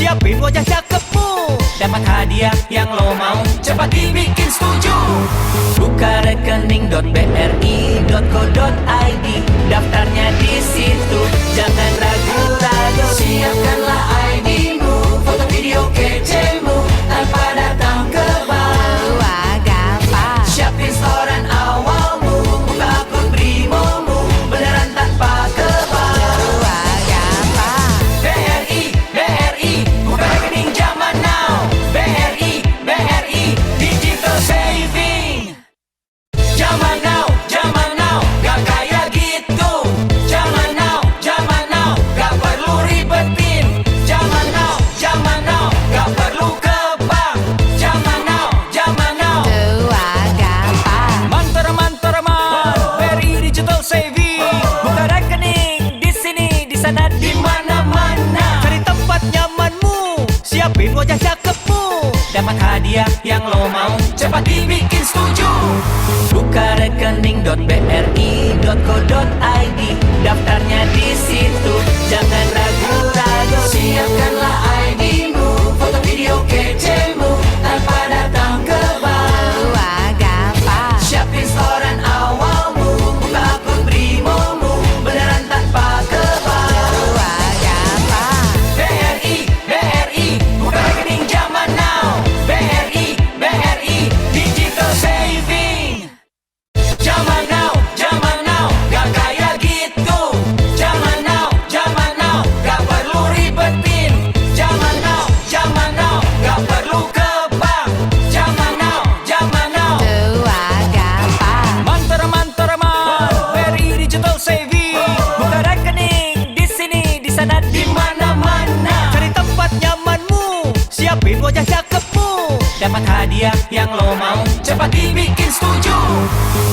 siapin wajah cakepmu. Dapat hadiah yang lo mau, cepat dibikin setuju. Buka rekening.bri.co.id, daftarnya di situ, jangan ragu-ragu. Siapkanlah ID-mu, foto video kecemu, tanpa datang ke bank. Wah, gampang. Siapin setoran awalmu, buka akun Brimomu, beneran tanpa ke bank. Wah, gampang. BRI, buka rekening zaman now. BRI, digital saving. Zaman now, gak kayak gitu. Zaman now, gak perlu ribetin. Zaman now, gak perlu ke bank. Zaman now. Wah, gampang. Mantar, BRI digital saving. Buka rekening di sini, di sana, di mana-mana. Cari tempat nyamanmu, siapin wajah cakepmu. Dapat hadiah yang lo mau, cepat dibikin setuju. Buka rekening.bri.co.id, daftarnya di situ, jangan ragu-ragu. Siapkanlah ID-mu, foto video kecemu, tanpa datang ke bank. Wah, gampang. Siapin setoran awalmu, buka akun Brimomu, beneran tanpa ke bank. Wah, gampang. BRI, buka rekening zaman now. BRI, digital saving. Zaman now, gak kayak gitu. Zaman now, gak perlu ribetin. Zaman now, gak perlu ke bank. Zaman now. Wah, gampang. Mantar, BRI digital saving. Buka rekening di sini, di sana, di mana-mana. Cari tempat nyamanmu, siapin wajah cakepmu. Dapat hadiah yang lo mau, cepat dibikin setuju.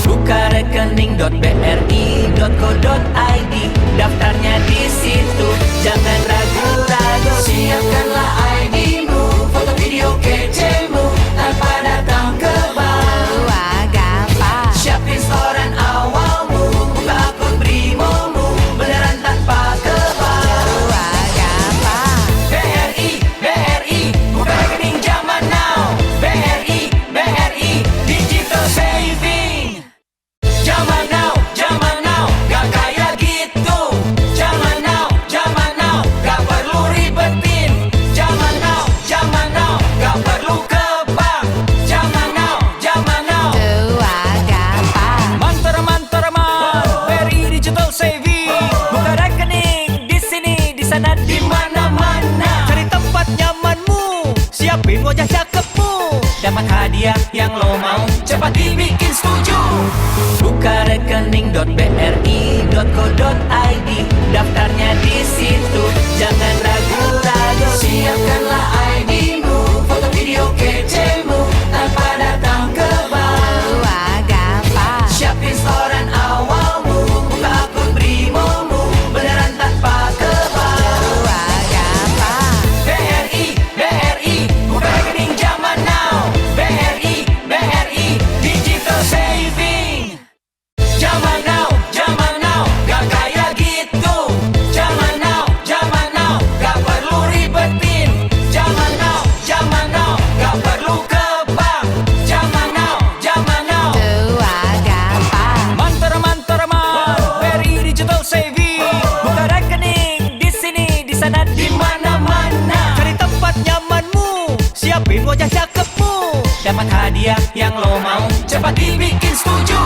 Buka rekening.bri.co.id, daftarnya di situ, jangan ragu-ragu. Siapkanlah ID-mu, foto video kecemu, tanpa datang ke bank. Wah, gampang. Siapin setoran awalmu, buka akun Brimomu, beneran tanpa ke bank. Wah, gampang. BRI, buka rekening zaman now. BRI, digital saving. Zaman now, gak kayak gitu. Zaman now, gak perlu ribetin. Zaman now, gak perlu ke bank. Zaman now. Wah, gampang. Mantar, BRI digital saving. Buka rekening di sini, di sana, di mana-mana. Cari tempat nyamanmu, siapin wajah cakepmu. Dapat hadiah yang lo mau, cepat dibikin setuju. Buka rekening.bri.co.id, daftarnya di situ, jangan ragu-ragu. Siapkanlah ID-mu, foto video kecemu, tanpa datang ke bank. Wah, gampang. Siapin setoran awalmu, buka akun Brimomu, beneran tanpa ke bank. Wah, gampang. BRI, buka rekening zaman now. BRI, digital saving. Zaman now, gak kayak gitu. Zaman now, gak perlu ribetin. Zaman now, gak perlu ke bank. Zaman now. Wah, gampang. Mantar, BRI digital saving. Buka rekening di sini, di sana, di mana-mana. Cari tempat nyamanmu, siapin wajah cakepmu. Dapat hadiah yang lo mau, cepat dibikin setuju.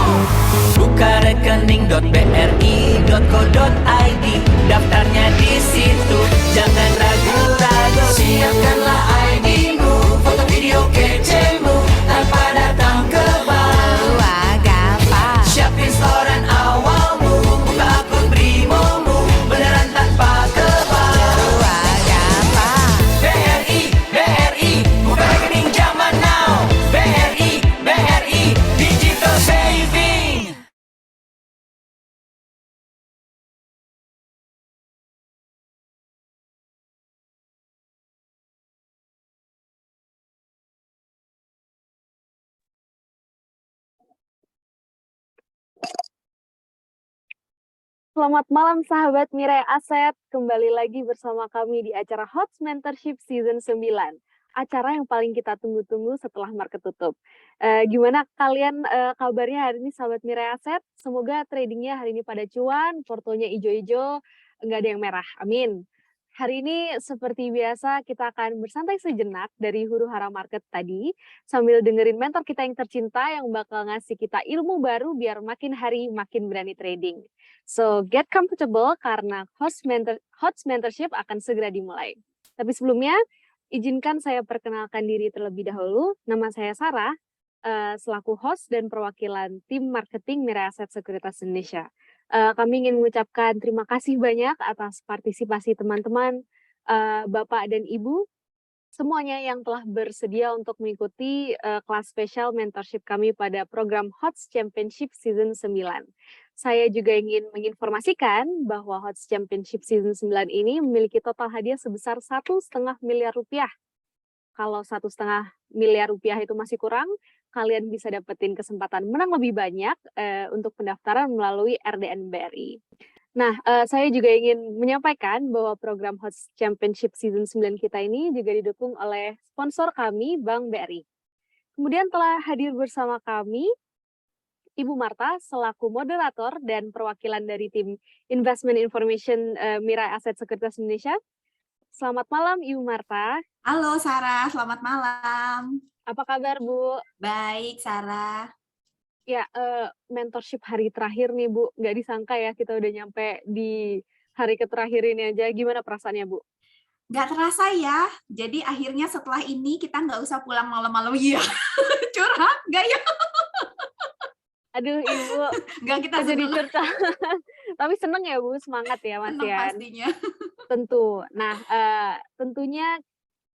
Buka rekening.bri.co.id, daftarnya di situ, jangan ragu-ragu. Siapkanlah ID-mu, foto video kecemu, tanpa datang ke bank. Wah, gampang. Siapin setoran awalmu, buka akun Brimomu, beneran tanpa ke bank. Wah, gampang. BRI, buka rekening zaman now. BRI, digital saving. Selamat malam sahabat Mirai Aset, kembali lagi bersama kami di acara HOTS Mentorship Season 9. Acara yang paling kita tunggu-tunggu setelah market tutup. Gimana kalian kabarnya hari ini sahabat Mirai Aset? Semoga tradingnya hari ini pada cuan, portonya ijo-ijo, nggak ada yang merah, amin. Hari ini seperti biasa kita akan bersantai sejenak dari huru-hara market tadi sambil dengerin mentor kita yang tercinta yang bakal ngasih kita ilmu baru biar makin hari makin berani trading. So, get comfortable karena HOTS Mentorship akan segera dimulai. Tapi sebelumnya, izinkan saya perkenalkan diri terlebih dahulu. Nama saya Sarah, selaku host dan perwakilan tim marketing Mirai Aset Sekuritas Indonesia. Kami ingin mengucapkan terima kasih banyak atas partisipasi teman-teman, Bapak dan Ibu, semuanya yang telah bersedia untuk mengikuti kelas spesial mentorship kami pada program HOTS Championship Season 9. Saya juga ingin menginformasikan bahwa HOTS Championship Season 9 ini memiliki total hadiah sebesar 1,5 miliar rupiah. Kalau 1,5 miliar rupiah itu masih kurang, kalian bisa dapetin kesempatan menang lebih banyak untuk pendaftaran melalui RDN BRI. Nah, saya juga ingin menyampaikan bahwa program HOTS Championship Season 9 kita ini juga didukung oleh sponsor kami, Bank BRI. Kemudian telah hadir bersama kami Ibu Marta selaku moderator dan perwakilan dari tim Investment Information Mirai Aset Sekuritas Indonesia. Selamat malam Ibu Marta. Halo Sarah, selamat malam. Apa kabar Bu? Baik Sarah. Ya, mentorship hari terakhir nih Bu, nggak disangka ya kita udah nyampe di hari terakhir ini aja. Gimana perasaannya Bu? Nggak terasa ya, jadi akhirnya setelah ini kita nggak usah pulang malam-malam. Iya, curhat nggak ya? Aduh Ibu, Nggak kita jadi seneng. cerita. Tapi seneng ya Bu, semangat ya Mas Seneng Yan. pastinya. Tentu. Nah, tentunya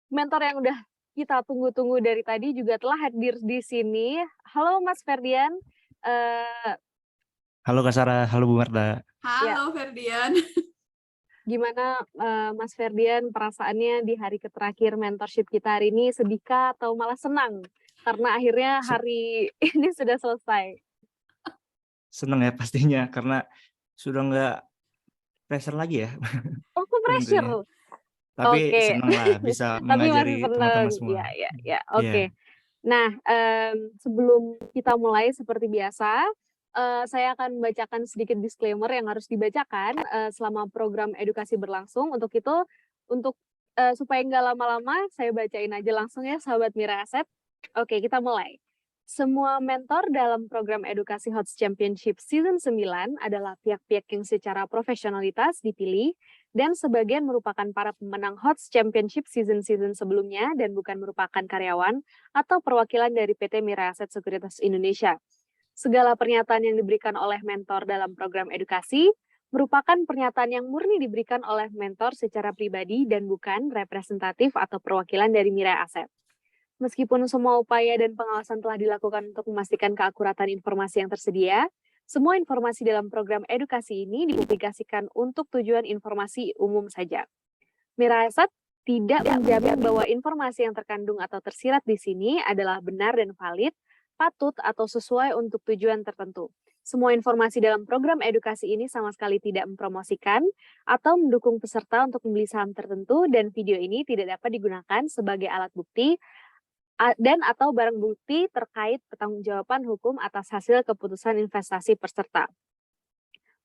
mentor yang udah kita tunggu-tunggu dari tadi juga telah hadir di sini. Halo Mas Ferdian. Halo Kak Sarah, halo Bu Marta. Halo Ferdian. Gimana Mas Ferdian perasaannya di hari terakhir mentorship kita hari ini, sedihkah atau malah senang? Karena akhirnya hari ini sudah selesai. Seneng ya pastinya, karena sudah nggak pressure lagi ya. Oh, kok pressure? Tapi Oke. seneng lah bisa Tapi mengajari masih seneng. teman-teman semua. Ya, oke. Nah, sebelum kita mulai seperti biasa, saya akan membacakan sedikit disclaimer yang harus dibacakan selama program edukasi berlangsung. Untuk itu, supaya nggak lama-lama, saya bacain aja langsung ya, sahabat Mirai Aset. Oke, kita mulai. Semua mentor dalam program edukasi HOTS Championship Season 9 adalah pihak-pihak yang secara profesionalitas dipilih dan sebagian merupakan para pemenang HOTS Championship season-season sebelumnya dan bukan merupakan karyawan atau perwakilan dari PT Mirai Aset Sekuritas Indonesia. Segala pernyataan yang diberikan oleh mentor dalam program edukasi merupakan pernyataan yang murni diberikan oleh mentor secara pribadi dan bukan representatif atau perwakilan dari Mirai Aset. Meskipun semua upaya dan pengawasan telah dilakukan untuk memastikan keakuratan informasi yang tersedia, semua informasi dalam program edukasi ini dipublikasikan untuk tujuan informasi umum saja. Mirai Aset tidak menjamin bahwa informasi yang terkandung atau tersirat di sini adalah benar dan valid, patut atau sesuai untuk tujuan tertentu. Semua informasi dalam program edukasi ini sama sekali tidak mempromosikan atau mendukung peserta untuk membeli saham tertentu, dan video ini tidak dapat digunakan sebagai alat bukti dan atau barang bukti terkait pertanggungjawaban hukum atas hasil keputusan investasi peserta.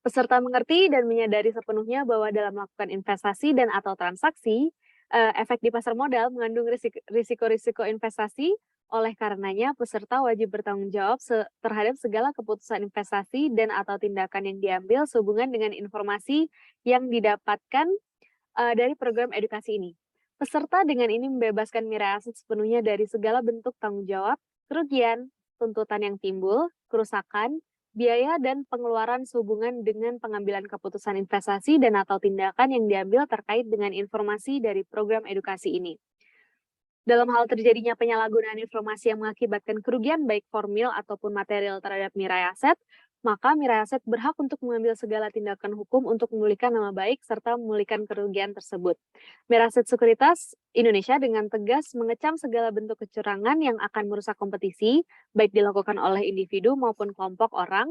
Peserta mengerti dan menyadari sepenuhnya bahwa dalam melakukan investasi dan atau transaksi, efek di pasar modal mengandung risiko-risiko investasi. Oleh karenanya, peserta wajib bertanggung jawab terhadap segala keputusan investasi dan atau tindakan yang diambil sehubungan dengan informasi yang didapatkan dari program edukasi ini. Peserta dengan ini membebaskan Mirai Aset sepenuhnya dari segala bentuk tanggung jawab, kerugian, tuntutan yang timbul, kerusakan, biaya, dan pengeluaran sehubungan dengan pengambilan keputusan investasi dan atau tindakan yang diambil terkait dengan informasi dari program edukasi ini. Dalam hal terjadinya penyalahgunaan informasi yang mengakibatkan kerugian baik formil ataupun material terhadap Mirai Aset, maka Mirai Aset berhak untuk mengambil segala tindakan hukum untuk memulihkan nama baik serta memulihkan kerugian tersebut. Mirai Aset Sekuritas Indonesia dengan tegas mengecam segala bentuk kecurangan yang akan merusak kompetisi, baik dilakukan oleh individu maupun kelompok orang,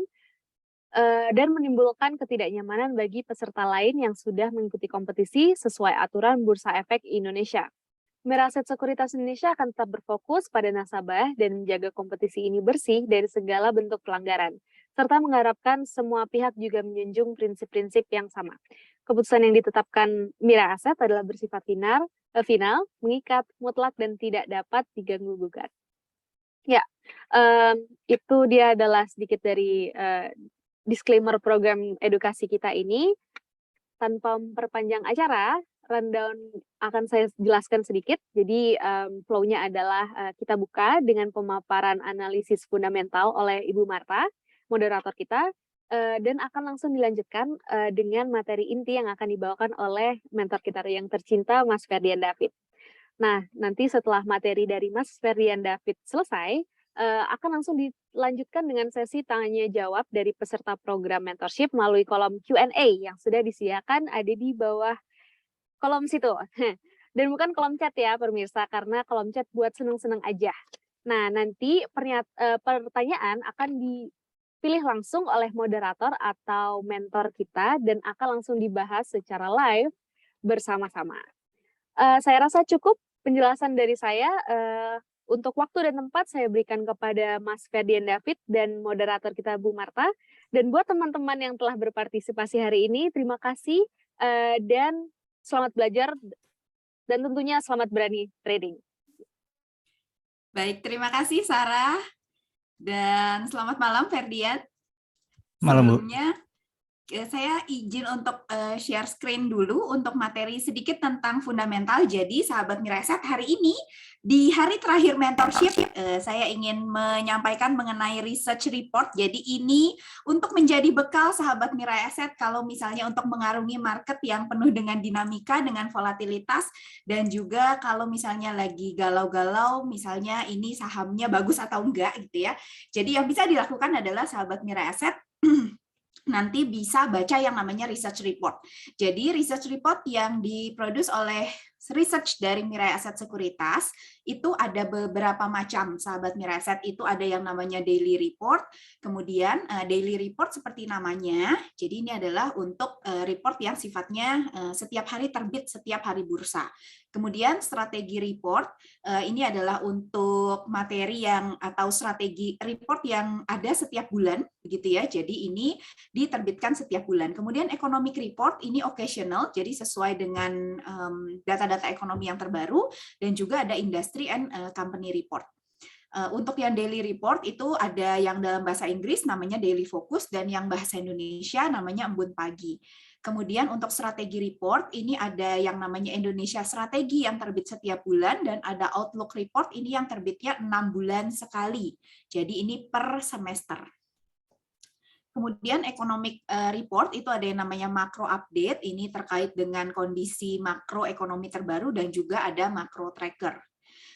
dan menimbulkan ketidaknyamanan bagi peserta lain yang sudah mengikuti kompetisi sesuai aturan Bursa Efek Indonesia. Miraset Sekuritas Indonesia akan tetap berfokus pada nasabah dan menjaga kompetisi ini bersih dari segala bentuk pelanggaran, serta mengharapkan semua pihak juga menjunjung prinsip-prinsip yang sama. Keputusan yang ditetapkan Miraset adalah bersifat final, mengikat, mutlak, dan tidak dapat diganggu-gugat. Ya, itu dia adalah sedikit dari disclaimer program edukasi kita ini. Tanpa memperpanjang acara, rundown akan saya jelaskan sedikit. Jadi flow-nya adalah kita buka dengan pemaparan analisis fundamental oleh Ibu Marta, moderator kita, dan akan langsung dilanjutkan dengan materi inti yang akan dibawakan oleh mentor kita yang tercinta, Mas Ferdian David. Nah, nanti setelah materi dari Mas Ferdian David selesai, akan langsung dilanjutkan dengan sesi tanya jawab dari peserta program mentorship melalui kolom Q&A yang sudah disediakan ada di bawah kolom situ. Dan bukan kolom chat ya pemirsa, karena kolom chat buat seneng-seneng aja. Nah, nanti pertanyaan akan dipilih langsung oleh moderator atau mentor kita dan akan langsung dibahas secara live bersama-sama. Saya rasa cukup penjelasan dari saya. Untuk waktu dan tempat saya berikan kepada Mas Ferdian David dan moderator kita Bu Marta. Dan buat teman-teman yang telah berpartisipasi hari ini, terima kasih dan selamat belajar dan tentunya selamat berani trading. Baik, terima kasih Sarah dan selamat malam Ferdian. Malam, Bu. Sebelumnya saya izin untuk share screen dulu untuk materi sedikit tentang fundamental. Jadi sahabat Miraset, hari ini di hari terakhir mentorship saya ingin menyampaikan mengenai research report. Jadi ini untuk menjadi bekal sahabat Miraset kalau misalnya untuk mengarungi market yang penuh dengan dinamika, dengan volatilitas, dan juga kalau misalnya lagi galau-galau, misalnya ini sahamnya bagus atau enggak gitu ya. Jadi yang bisa dilakukan adalah sahabat Miraset nanti bisa baca yang namanya research report. Jadi research report yang diproduce oleh research dari Mirai Aset Sekuritas itu ada beberapa macam, sahabat Mirai Aset. Itu ada yang namanya daily report, kemudian daily report seperti namanya, jadi ini adalah untuk report yang sifatnya setiap hari terbit, setiap hari bursa. Kemudian strategi report, ini adalah untuk materi yang atau strategi report yang ada setiap bulan, begitu ya. Jadi ini diterbitkan setiap bulan. Kemudian economic report, ini occasional, jadi sesuai dengan data-data ekonomi yang terbaru, dan juga ada industry and company report. Untuk yang daily report itu ada yang dalam bahasa Inggris namanya daily focus, dan yang bahasa Indonesia namanya embun pagi. Kemudian untuk strategi report, ini ada yang namanya Indonesia Strategi yang terbit setiap bulan, dan ada Outlook report, ini yang terbitnya 6 bulan sekali. Jadi ini per semester. Kemudian economic report itu ada yang namanya makro update, ini terkait dengan kondisi makroekonomi terbaru, dan juga ada makro tracker.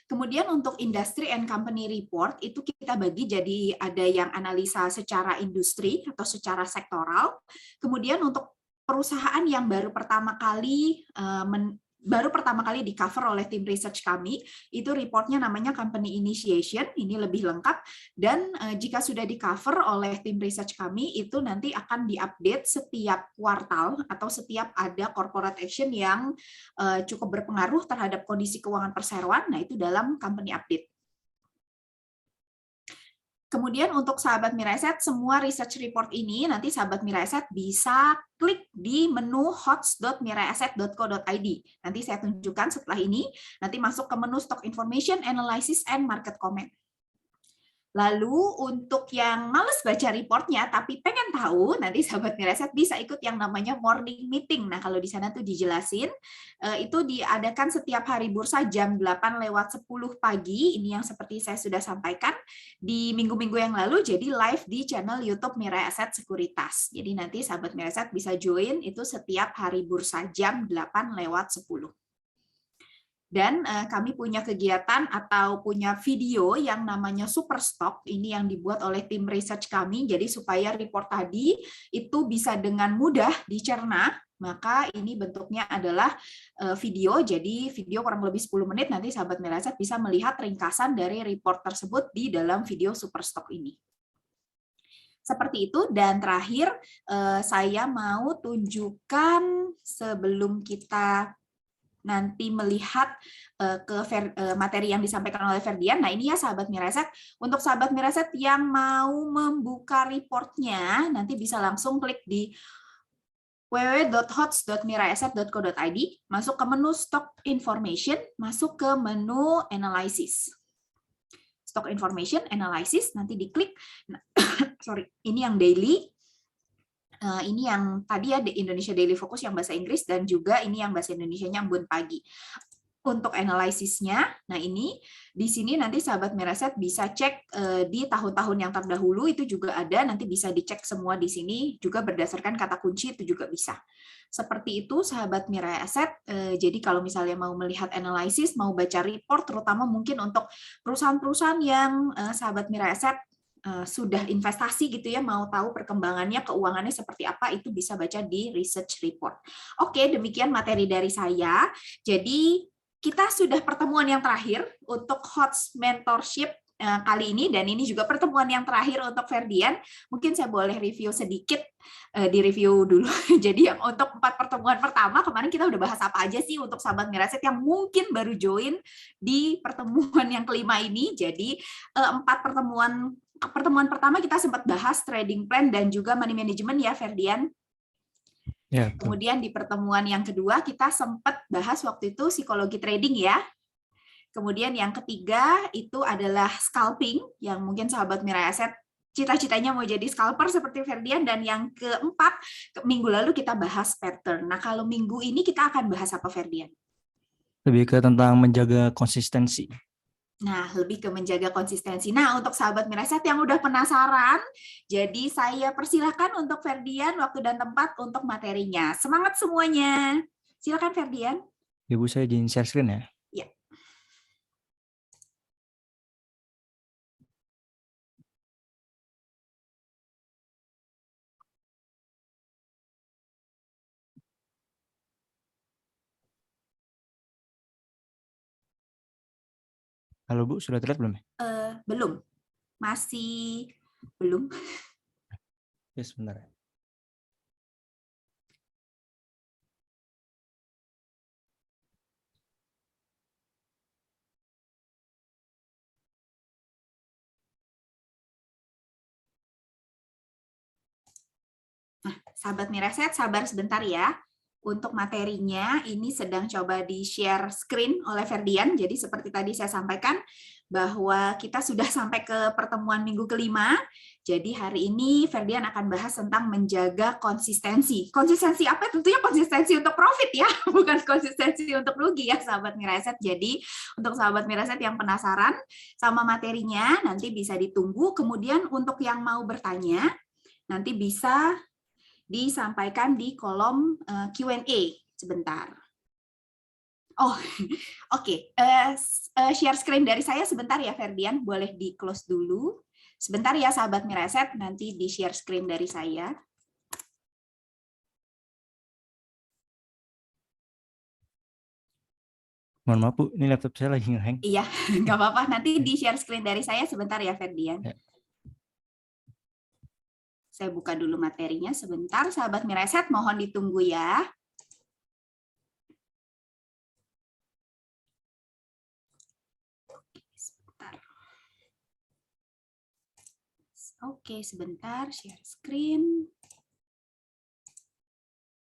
Kemudian untuk industry and company report itu kita bagi jadi ada yang analisa secara industri atau secara sektoral. Kemudian untuk perusahaan yang baru pertama kali di cover oleh tim research kami, itu reportnya namanya company initiation, ini lebih lengkap, dan jika sudah di cover oleh tim research kami, itu nanti akan diupdate setiap kuartal atau setiap ada corporate action yang cukup berpengaruh terhadap kondisi keuangan perseroan, nah itu dalam company update. Kemudian untuk sahabat Miraset, semua research report ini nanti sahabat Miraset bisa klik di menu hots.miraiasset.co.id. Nanti saya tunjukkan setelah ini, nanti masuk ke menu stock information, analysis, and market comment. Lalu untuk yang males baca reportnya tapi pengen tahu, nanti sahabat Miraset bisa ikut yang namanya morning meeting. Nah kalau di sana tuh dijelasin, itu diadakan setiap hari bursa jam 8:10 pagi, ini yang seperti saya sudah sampaikan di minggu-minggu yang lalu, jadi live di channel YouTube Mirai Aset Sekuritas. Jadi nanti sahabat Miraset bisa join itu setiap hari bursa jam 8:10. Dan kami punya kegiatan atau punya video yang namanya Super Stock, ini yang dibuat oleh tim research kami, jadi supaya report tadi itu bisa dengan mudah dicerna, maka ini bentuknya adalah video, jadi video kurang lebih 10 menit, nanti sahabat Miraset bisa melihat ringkasan dari report tersebut di dalam video Super Stock ini. Seperti itu. Dan terakhir saya mau tunjukkan sebelum kita nanti melihat materi yang disampaikan oleh Ferdian. Nah ini ya sahabat Miraset, untuk sahabat Miraset yang mau membuka reportnya, nanti bisa langsung klik di www.hots.miraset.co.id, masuk ke menu Stock Information, masuk ke menu Analysis. Stock Information, Analysis, nanti diklik, nah, sorry, ini yang daily, ini yang tadi ya Indonesia Daily Focus yang bahasa Inggris, dan juga ini yang bahasa Indonesianya Embun Pagi. Untuk analisisnya, nah ini di sini nanti sahabat Miraset bisa cek di tahun-tahun yang terdahulu, itu juga ada, nanti bisa dicek semua di sini, juga berdasarkan kata kunci itu juga bisa. Seperti itu sahabat Miraset. Jadi kalau misalnya mau melihat analisis, mau baca report, terutama mungkin untuk perusahaan-perusahaan yang sahabat Miraset sudah investasi gitu ya, mau tahu perkembangannya, keuangannya seperti apa, itu bisa baca di research report. Oke, demikian materi dari saya. Jadi kita sudah pertemuan yang terakhir untuk HOTS Mentorship kali ini, dan ini juga pertemuan yang terakhir untuk Ferdian. Mungkin saya boleh review sedikit, di-review dulu. Jadi yang untuk 4 pertemuan pertama, kemarin kita udah bahas apa aja sih untuk sahabat Miraset yang mungkin baru join di pertemuan yang kelima ini. Jadi 4 pertemuan pertama kita sempat bahas trading plan dan juga money management ya Ferdian. Ya, kemudian di pertemuan yang kedua kita sempat bahas waktu itu psikologi trading ya. Kemudian yang ketiga itu adalah scalping, yang mungkin sahabat Miraset cita-citanya mau jadi scalper seperti Ferdian. Dan yang keempat, minggu lalu kita bahas pattern. Nah kalau minggu ini kita akan bahas apa Ferdian? lebih ke tentang menjaga konsistensi. Nah, lebih ke menjaga konsistensi. Nah, untuk sahabat Miraset yang udah penasaran, jadi saya persilakan untuk Ferdian waktu dan tempat untuk materinya. Semangat semuanya. Silakan Ferdian. Ibu, saya izin share screen ya. Ya. Halo Bu, sudah terlihat belum ya? Belum. Masih belum. Ya, sebentar ya. Nah, sahabat Miraset, sabar sebentar ya. Untuk materinya, ini sedang coba di-share screen oleh Ferdian. Jadi seperti tadi saya sampaikan, bahwa kita sudah sampai ke pertemuan minggu kelima. Jadi hari ini Ferdian akan bahas tentang menjaga konsistensi. Konsistensi apa? Tentunya konsistensi untuk profit ya, bukan konsistensi untuk rugi ya sahabat Miraset. Jadi untuk sahabat Miraset yang penasaran sama materinya, nanti bisa ditunggu. Kemudian untuk yang mau bertanya, nanti bisa disampaikan di kolom Q&A sebentar. Oh, oke. Share screen dari saya sebentar ya, Ferdian. Boleh di-close dulu. Sebentar ya, sahabat Miraset. Nanti di-share screen dari saya. Mohon maaf Bu, ini laptop saya lagi nge-hang. Iya, nggak apa-apa. Nanti di-share screen dari saya sebentar ya, Ferdian. Ya. Saya buka dulu materinya sebentar. Sahabat Miraset, mohon ditunggu ya. Oke, sebentar. Share screen.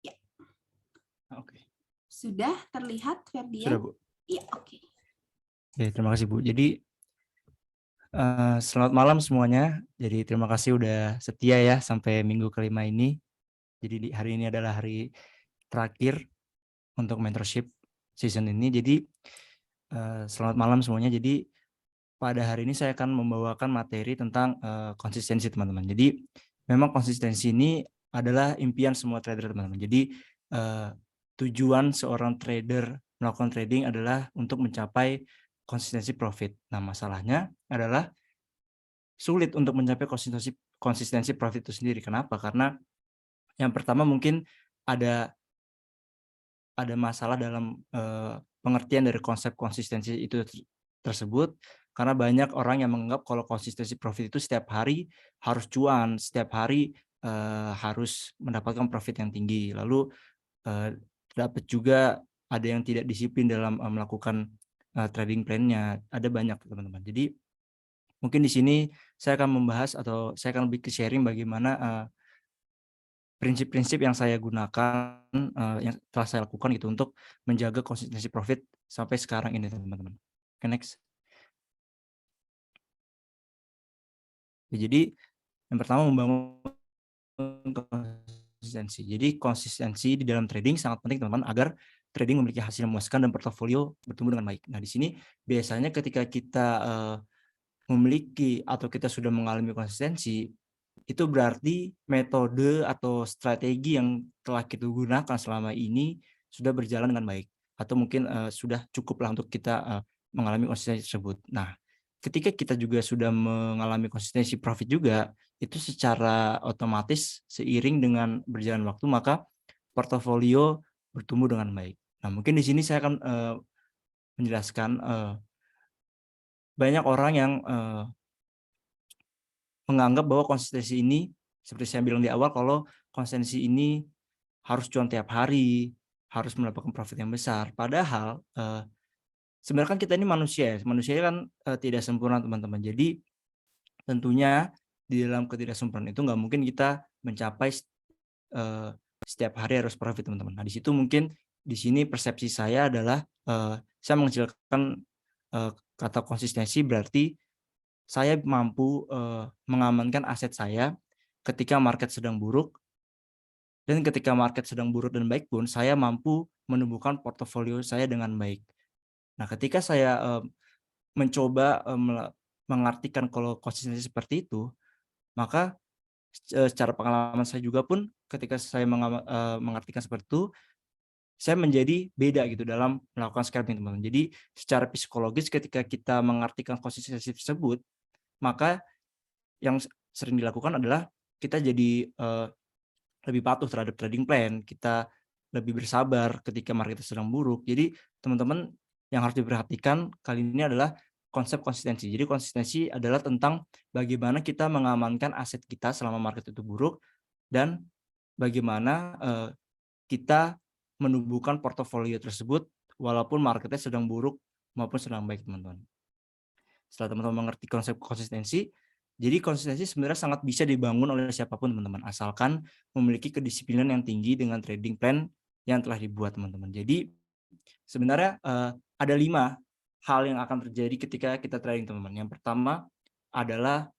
Ya. Oke. Sudah terlihat, Ferdian? Sudah Bu. Iya, oke. Oke, terima kasih Bu. Jadi selamat malam semuanya. Jadi terima kasih udah setia ya sampai minggu kelima ini. Jadi hari ini adalah hari terakhir untuk mentorship season ini. Jadi selamat malam semuanya. Jadi pada hari ini saya akan membawakan materi tentang konsistensi teman-teman. Jadi memang konsistensi ini adalah impian semua trader teman-teman. Jadi tujuan seorang trader melakukan trading adalah untuk mencapai konsistensi profit. Nah, masalahnya adalah sulit untuk mencapai konsistensi profit itu sendiri. Kenapa? Karena yang pertama mungkin ada masalah dalam pengertian dari konsep konsistensi itu tersebut. Karena banyak orang yang menganggap kalau konsistensi profit itu setiap hari harus cuan, setiap hari harus mendapatkan profit yang tinggi. Lalu dapat juga ada yang tidak disiplin dalam melakukan trading plan-nya. Ada banyak teman-teman. Jadi mungkin di sini saya akan membahas atau saya akan lebih ke sharing bagaimana prinsip-prinsip yang saya gunakan, yang telah saya lakukan gitu untuk menjaga konsistensi profit sampai sekarang ini teman-teman. Oke, next. Ya, jadi yang pertama membangun konsistensi. Jadi konsistensi di dalam trading sangat penting teman-teman agar trading memiliki hasil yang memuaskan dan portofolio bertumbuh dengan baik. Nah, di sini biasanya ketika kita memiliki atau kita sudah mengalami konsistensi, itu berarti metode atau strategi yang telah kita gunakan selama ini sudah berjalan dengan baik atau mungkin sudah cukuplah untuk kita mengalami konsistensi tersebut. Nah, ketika kita juga sudah mengalami konsistensi profit juga, itu secara otomatis seiring dengan berjalan waktu maka portofolio bertumbuh dengan baik. Nah, mungkin di sini saya akan menjelaskan banyak orang yang menganggap bahwa konsistensi ini seperti saya bilang di awal kalau konsistensi ini harus cuan tiap hari, harus mendapatkan profit yang besar. Padahal sebenarnya kan kita ini manusia ya, manusia kan tidak sempurna teman-teman. Jadi tentunya di dalam ketidaksempurnaan itu nggak mungkin kita mencapai setiap hari harus profit teman-teman. Nah, di situ mungkin di sini persepsi saya adalah saya mengecilkan kata konsistensi berarti saya mampu mengamankan aset saya ketika market sedang buruk, dan ketika market sedang buruk dan baik pun saya mampu menumbuhkan portofolio saya dengan baik. Nah, ketika saya mencoba mengartikan kalau konsistensi seperti itu, maka secara pengalaman saya juga pun ketika saya mengartikan seperti itu, saya menjadi beda gitu dalam melakukan scalping teman-teman. Jadi secara psikologis ketika kita mengartikan konsistensi tersebut, maka yang sering dilakukan adalah kita jadi lebih patuh terhadap trading plan, kita lebih bersabar ketika market sedang buruk. Jadi teman-teman yang harus diperhatikan kali ini adalah konsep konsistensi. Jadi konsistensi adalah tentang bagaimana kita mengamankan aset kita selama market itu buruk dan bagaimana kita menumbuhkan portofolio tersebut walaupun marketnya sedang buruk maupun sedang baik teman-teman. Setelah teman-teman mengerti konsep konsistensi, jadi konsistensi sebenarnya sangat bisa dibangun oleh siapapun teman-teman, asalkan memiliki kedisiplinan yang tinggi dengan trading plan yang telah dibuat teman-teman. Jadi sebenarnya ada 5 hal yang akan terjadi ketika kita trading teman-teman. Yang pertama adalah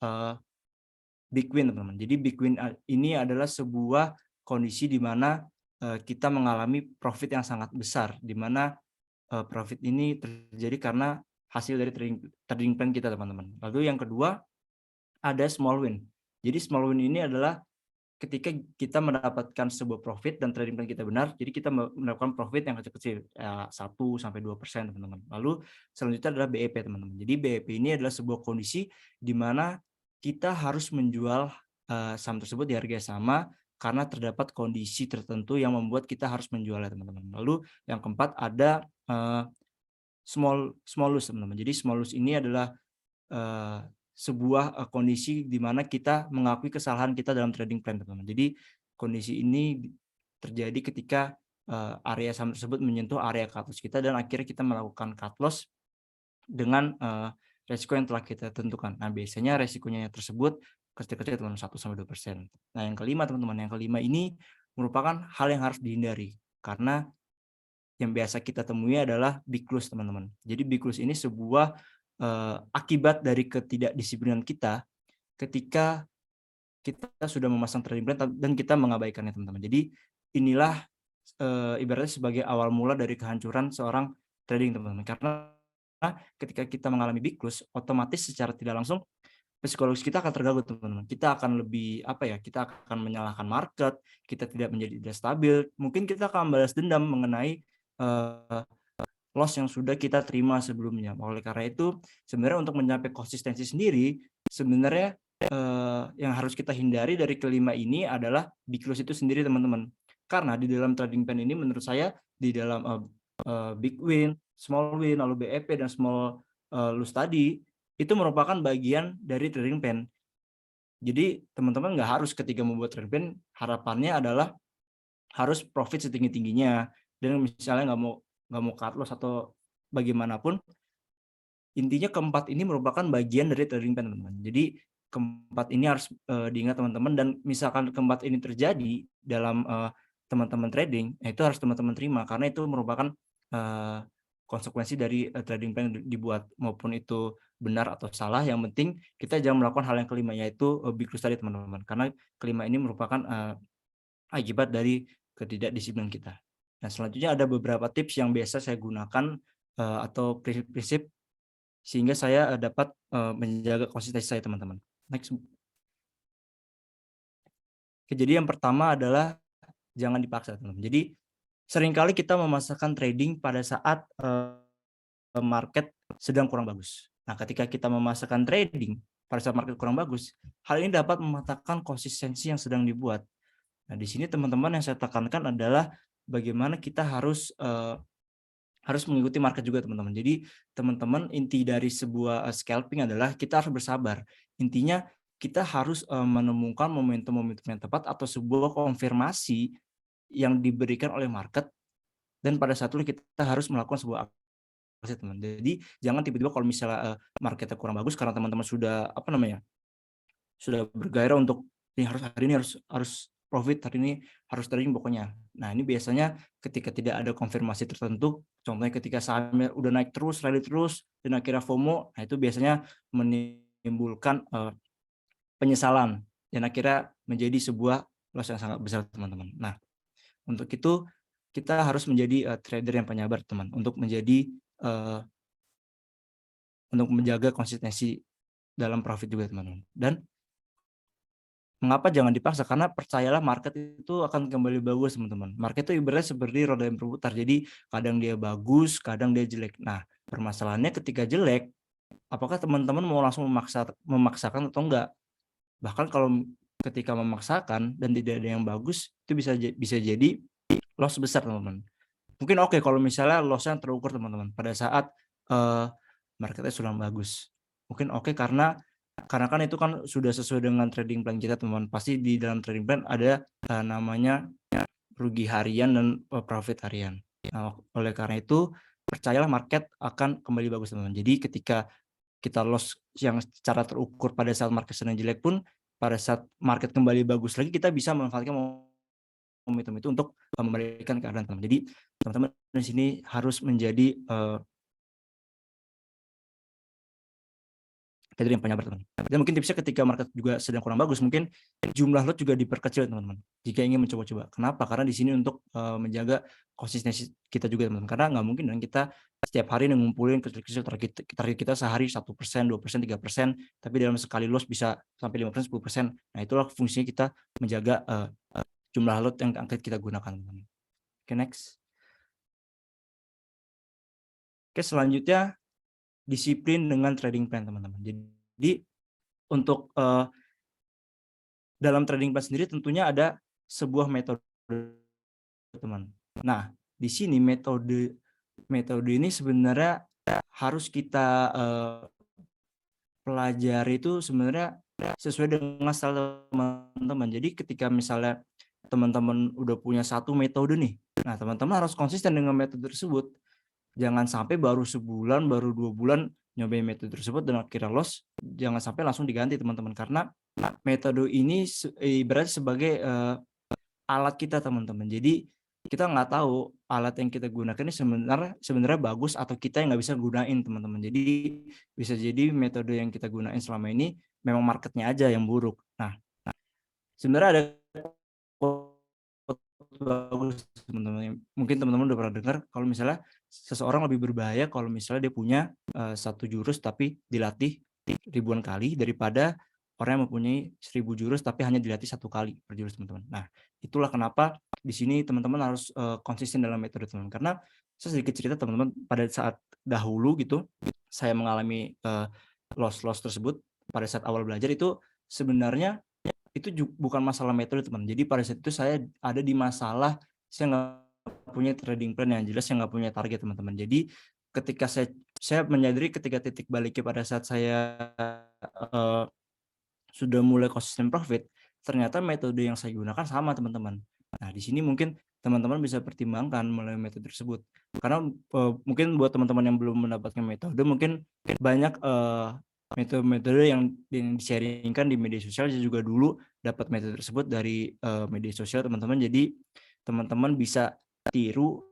big win teman-teman. Jadi big win ini adalah sebuah kondisi di mana kita mengalami profit yang sangat besar, di mana profit ini terjadi karena hasil dari trading plan kita teman-teman. Lalu yang kedua ada small win. Jadi small win ini adalah ketika kita mendapatkan sebuah profit dan trading plan kita benar, jadi kita mendapatkan profit yang kecil-kecil, 1-2% teman-teman. Lalu selanjutnya adalah BEP teman-teman. Jadi BEP ini adalah sebuah kondisi di mana kita harus menjual saham tersebut di harga yang sama karena terdapat kondisi tertentu yang membuat kita harus menjualnya teman-teman. Lalu yang keempat ada small loss teman-teman. Jadi small loss ini adalah sebuah kondisi di mana kita mengakui kesalahan kita dalam trading plan teman-teman. Jadi kondisi ini terjadi ketika area saham tersebut menyentuh area cut loss kita dan akhirnya kita melakukan cut loss dengan resiko yang telah kita tentukan. Nah, biasanya resikonya tersebut kecil-kecil teman-teman 1-2%. Nah, yang kelima teman-teman, yang kelima ini merupakan hal yang harus dihindari karena yang biasa kita temui adalah big loss teman-teman. Jadi big loss ini sebuah akibat dari ketidakdisiplinan kita ketika kita sudah memasang trading plan dan kita mengabaikannya teman-teman. Jadi inilah ibaratnya sebagai awal mula dari kehancuran seorang trading teman-teman. Karena ketika kita mengalami big loss, otomatis secara tidak langsung psikologis kita akan terganggu teman-teman. Kita akan lebih kita akan menyalahkan market, kita tidak stabil. Mungkin kita akan balas dendam mengenai loss yang sudah kita terima sebelumnya. Oleh karena itu, sebenarnya untuk mencapai konsistensi sendiri, sebenarnya yang harus kita hindari dari kelima ini adalah big loss itu sendiri teman-teman. Karena di dalam trading plan ini menurut saya di dalam big win, small win, lalu BEP dan small loss tadi itu merupakan bagian dari trading plan. Jadi teman-teman nggak harus ketika membuat trading plan harapannya adalah harus profit setinggi-tingginya, dan misalnya nggak mau cut loss atau bagaimanapun. Intinya keempat ini merupakan bagian dari trading plan, teman-teman. Jadi keempat ini harus diingat teman-teman, dan misalkan keempat ini terjadi dalam teman-teman trading, itu harus teman-teman terima karena itu merupakan konsekuensi dari trading plan yang dibuat, maupun itu benar atau salah. Yang penting kita jangan melakukan hal yang kelima, yaitu big loss tadi, teman-teman, karena kelima ini merupakan akibat dari ketidakdisiplinan kita. Nah, selanjutnya ada beberapa tips yang biasa saya gunakan atau prinsip-prinsip sehingga saya dapat menjaga konsistensi saya, teman-teman. Next. Jadi yang pertama adalah jangan dipaksa, teman-teman. Jadi seringkali kita memasakkan trading pada saat market sedang kurang bagus. Nah, ketika kita memasakkan trading pada saat market kurang bagus, hal ini dapat mematahkan konsistensi yang sedang dibuat. Nah, di sini teman-teman yang saya tekankan adalah bagaimana kita harus mengikuti market juga, teman-teman. Jadi teman-teman, inti dari sebuah scalping adalah kita harus bersabar. Intinya kita harus menemukan momentum-momentum yang tepat atau sebuah konfirmasi yang diberikan oleh market, dan pada saat itu kita harus melakukan sebuah aksi, teman. Jadi jangan tiba-tiba kalau misalnya marketnya kurang bagus karena teman-teman sudah sudah bergairah untuk hari ini harus profit, hari ini harus trading pokoknya. Nah, ini biasanya ketika tidak ada konfirmasi tertentu, contohnya ketika sahamnya udah naik terus, rally terus, dan akhirnya FOMO, nah itu biasanya menimbulkan penyesalan dan akhirnya menjadi sebuah loss yang sangat besar, teman-teman. Nah, untuk itu kita harus menjadi trader yang penyabar, teman, untuk menjaga konsistensi dalam profit juga, teman-teman. Dan mengapa jangan dipaksa? Karena percayalah market itu akan kembali bagus, teman-teman. Market itu ibaratnya seperti roda yang berputar. Jadi kadang dia bagus, kadang dia jelek. Nah, permasalahannya ketika jelek, apakah teman-teman mau langsung memaksakan atau enggak? Bahkan kalau ketika memaksakan dan tidak ada yang bagus, itu bisa jadi loss besar, teman-teman. Mungkin oke kalau misalnya loss-nya terukur, teman-teman, pada saat marketnya sudah bagus. Mungkin oke karena kan itu kan sudah sesuai dengan trading plan kita, teman-teman. Pasti di dalam trading plan ada namanya rugi harian dan profit harian. Nah, oleh karena itu percayalah market akan kembali bagus, teman-teman. Jadi ketika kita loss yang secara terukur pada saat market sedang jelek pun, pada saat market kembali bagus lagi, kita bisa memanfaatkan momentum itu untuk membalikan keadaan, teman-teman. Jadi teman-teman di sini harus menjadi trader yang penyabar, teman. Dan mungkin tipsnya ketika market juga sedang kurang bagus, mungkin jumlah lot juga diperkecil, teman-teman, jika ingin mencoba-coba. Kenapa? Karena di sini untuk menjaga konsistensi kita juga, teman-teman. Karena nggak mungkin dan kita setiap hari ngumpulin kecil-kecil target kita sehari 1%, 2%, 3%, tapi dalam sekali loss bisa sampai 5%, 10%. Nah, itulah fungsinya kita menjaga jumlah lot yang akan kita gunakan, teman-teman. Oke, next. Oke, selanjutnya disiplin dengan trading plan, teman-teman. Jadi untuk dalam trading plan sendiri tentunya ada sebuah metode, teman. Nah, di sini metode ini sebenarnya harus kita pelajari itu sebenarnya sesuai dengan style teman-teman. Jadi ketika misalnya teman-teman udah punya satu metode nih, nah teman-teman harus konsisten dengan metode tersebut. Jangan sampai baru sebulan, baru 2 bulan nyobain metode tersebut dan akhirnya loss, jangan sampai langsung diganti, teman-teman. Karena metode ini ibarat sebagai alat kita, teman-teman. Jadi kita nggak tahu alat yang kita gunakan ini sebenarnya bagus atau kita yang nggak bisa gunain, teman-teman. Jadi bisa jadi metode yang kita gunain selama ini memang marketnya aja yang buruk. Nah sebenarnya ada bagus, teman-teman. Mungkin teman-teman udah pernah dengar kalau misalnya seseorang lebih berbahaya kalau misalnya dia punya satu jurus tapi dilatih ribuan kali daripada orang yang mempunyai 1000 jurus tapi hanya dilatih 1 kali per jurus, teman-teman. Nah, itulah kenapa di sini teman-teman harus konsisten dalam metode, teman-teman. Karena saya sedikit cerita, teman-teman, pada saat dahulu gitu saya mengalami loss tersebut pada saat awal belajar, itu sebenarnya itu bukan masalah metode, teman. Jadi pada saat itu saya ada di masalah saya nggak punya trading plan yang jelas, saya nggak punya target, teman-teman. Jadi ketika saya saya menyadari ketika titik baliknya pada saat saya sudah mulai konsisten profit, ternyata metode yang saya gunakan sama teman-teman. Nah, di sini mungkin teman-teman bisa pertimbangkan melalui metode tersebut. Karena mungkin buat teman-teman yang belum mendapatkan metode, mungkin banyak metode-metode yang di-sharingkan di media sosial. Saya juga dulu dapat metode tersebut dari media sosial teman-teman. Jadi teman-teman bisa tiru,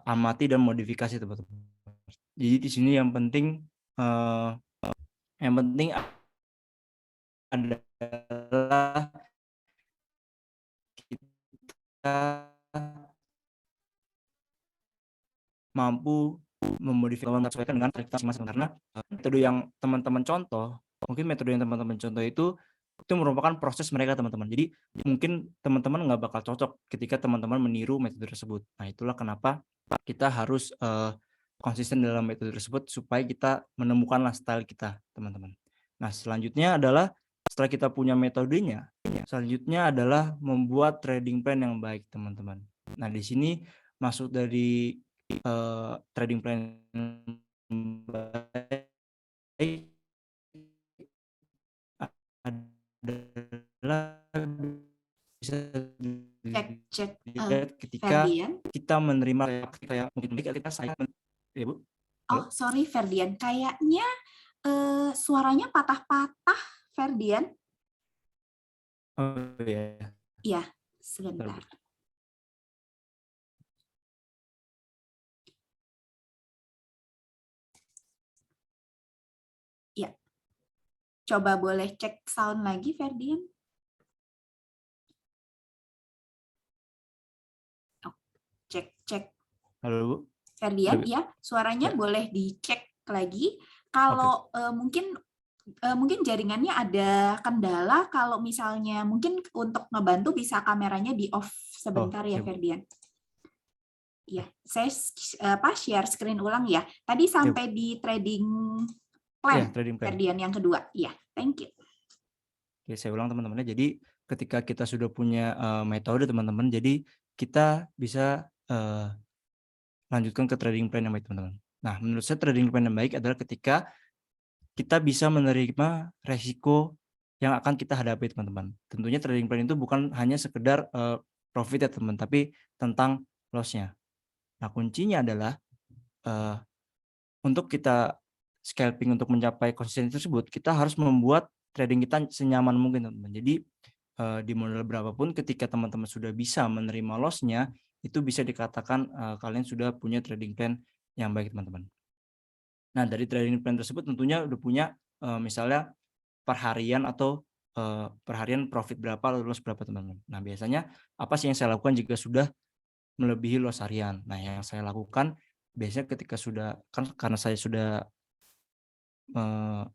amati dan modifikasi teman-teman. Jadi di sini yang penting adalah kita mampu menyesuaikan dengan kita masing-masing, karena metode yang teman-teman contoh, mungkin metode yang teman-teman contoh itu merupakan proses mereka teman-teman. Jadi mungkin teman-teman nggak bakal cocok ketika teman-teman meniru metode tersebut. Nah, itulah kenapa kita harus konsisten dalam metode tersebut supaya kita menemukanlah style kita teman-teman. Nah, selanjutnya adalah setelah kita punya metodenya, selanjutnya adalah membuat trading plan yang baik teman-teman. Nah, di sini masuk dari trading plan baik adalah bisa Cek dilihat ketika Ferdian. kita menerima kayak mungkin kita sayang ya Bu. Oh, sorry Ferdian, kayaknya suaranya patah-patah Ferdian. Oh ya. Iya, sebentar. Ya. Coba boleh cek sound lagi Ferdian. Oh, cek. Halo Bu. Ferdian, ya, suaranya boleh dicek lagi. Kalau mungkin jaringannya ada kendala, kalau misalnya mungkin untuk ngebantu bisa kameranya di off sebentar ya Ferdian. Ya, saya share screen ulang ya. Tadi sampai di trading plan, Ferdian yang kedua. Ya, thank you. Oke, saya ulang teman-teman. Jadi ketika kita sudah punya metode teman-teman, jadi kita bisa lanjutkan ke trading plan yang baik teman-teman. Nah, menurut saya trading plan yang baik adalah ketika kita bisa menerima resiko yang akan kita hadapi teman-teman. Tentunya trading plan itu bukan hanya sekedar profit ya teman, tapi tentang loss-nya. Nah, kuncinya adalah untuk kita scalping untuk mencapai konsistensi tersebut, kita harus membuat trading kita senyaman mungkin teman-teman. Jadi di modal berapapun ketika teman-teman sudah bisa menerima loss-nya, itu bisa dikatakan kalian sudah punya trading plan yang baik teman-teman. Nah, dari trading plan tersebut tentunya udah punya misalnya per harian atau per harian profit berapa, loss berapa teman-teman. Nah, biasanya apa sih yang saya lakukan jika sudah melebihi loss harian? Nah, yang saya lakukan biasanya ketika sudah, kan karena saya sudah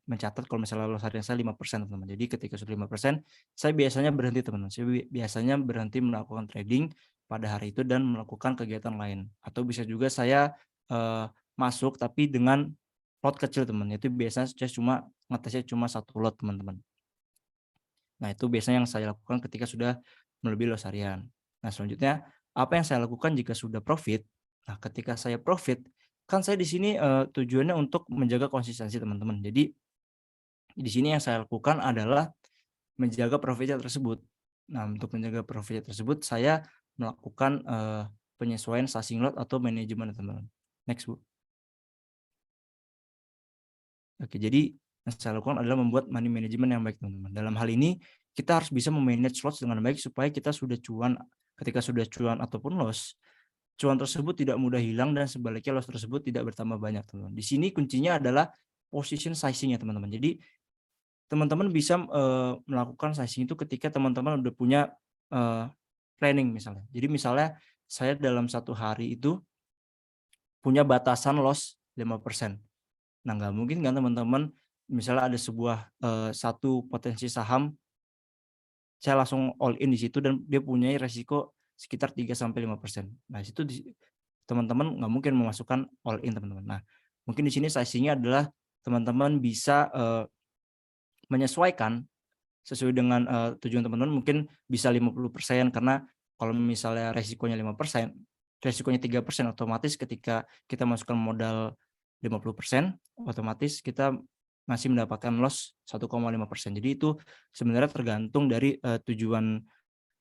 mencatat kalau misalnya loss harian saya 5% teman-teman. Jadi ketika sudah 5%, saya biasanya berhenti teman-teman. Saya biasanya berhenti melakukan trading pada hari itu dan melakukan kegiatan lain. Atau bisa juga saya masuk tapi dengan lot kecil teman. Itu biasanya saya cuma ngetesnya cuma 1 lot teman-teman. Nah, itu biasanya yang saya lakukan ketika sudah melebihi loss harian. Nah, selanjutnya apa yang saya lakukan jika sudah profit? Nah, ketika saya profit, kan saya di sini tujuannya untuk menjaga konsistensi teman-teman. Jadi di sini yang saya lakukan adalah menjaga profitnya tersebut. Nah, untuk menjaga profitnya tersebut saya melakukan penyesuaian starting lot atau manajemen teman-teman. Next Bu. Oke, jadi yang saya lakukan adalah membuat money management yang baik teman-teman. Dalam hal ini kita harus bisa memanage loss dengan baik supaya kita sudah cuan, ketika sudah cuan ataupun loss, cuan tersebut tidak mudah hilang dan sebaliknya loss tersebut tidak bertambah banyak teman-teman. Di sini kuncinya adalah position sizing ya teman-teman. Jadi teman-teman bisa melakukan sizing itu ketika teman-teman udah punya planning misalnya. Jadi misalnya saya dalam 1 hari itu punya batasan loss 5%. Nah, nggak mungkin kan teman-teman misalnya ada sebuah satu potensi saham, saya langsung all in di situ dan dia punya resiko sekitar 3-5%. Nah, situ teman-teman nggak mungkin memasukkan all in teman-teman. Nah, mungkin di sini sizingnya adalah teman-teman bisa menyesuaikan sesuai dengan tujuan teman-teman, mungkin bisa 50% karena kalau misalnya resikonya 5%, resikonya 3%, otomatis ketika kita masukkan modal 50%, otomatis kita masih mendapatkan loss 1,5%. Jadi itu sebenarnya tergantung dari tujuan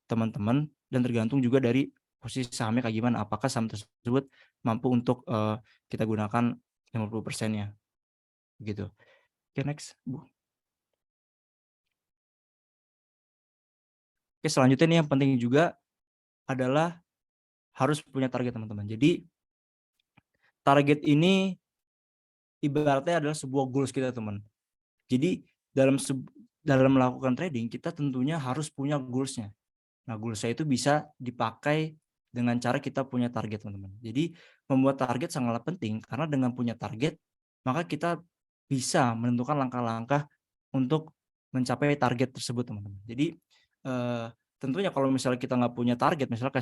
teman-teman dan tergantung juga dari posisi sahamnya kayak gimana. Apakah saham tersebut mampu untuk kita gunakan 50%-nya gitu. Oke, next, Bu. Oke, selanjutnya nih yang penting juga adalah harus punya target, teman-teman. Jadi target ini ibaratnya adalah sebuah goals kita, teman. Jadi dalam melakukan trading kita tentunya harus punya goals-nya. Nah, goals-nya itu bisa dipakai dengan cara kita punya target, teman-teman. Jadi membuat target sangatlah penting karena dengan punya target maka kita bisa menentukan langkah-langkah untuk mencapai target tersebut, teman-teman. Jadi tentunya kalau misalnya kita nggak punya target, misalnya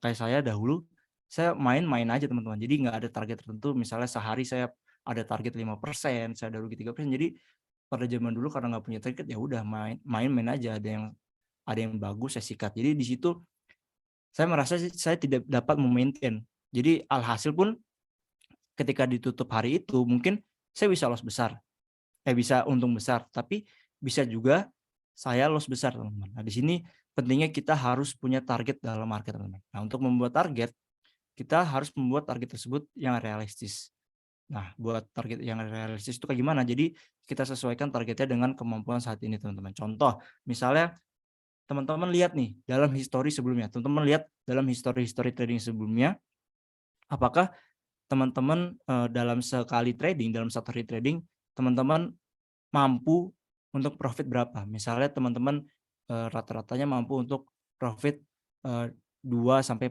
kayak saya dahulu, saya main-main aja, teman-teman. Jadi nggak ada target tertentu. Misalnya sehari saya ada target 5%, saya ada rugi 3%. Jadi pada zaman dulu karena nggak punya target, ya udah main aja. Ada yang bagus saya sikat. Jadi di situ saya merasa saya tidak dapat memaintain. Jadi alhasil pun ketika ditutup hari itu mungkin saya bisa loss besar, bisa untung besar, tapi bisa juga saya loss besar, teman-teman. Nah, di sini pentingnya kita harus punya target dalam market, teman-teman. Nah, untuk membuat target, kita harus membuat target tersebut yang realistis. Nah, buat target yang realistis itu kayak gimana? Jadi kita sesuaikan targetnya dengan kemampuan saat ini, teman-teman. Contoh, misalnya teman-teman lihat nih dalam histori sebelumnya, teman-teman lihat dalam histori trading sebelumnya, apakah teman-teman dalam sekali trading, dalam satu hari trading, teman-teman mampu untuk profit berapa? Misalnya teman-teman rata-ratanya mampu untuk profit 2-4%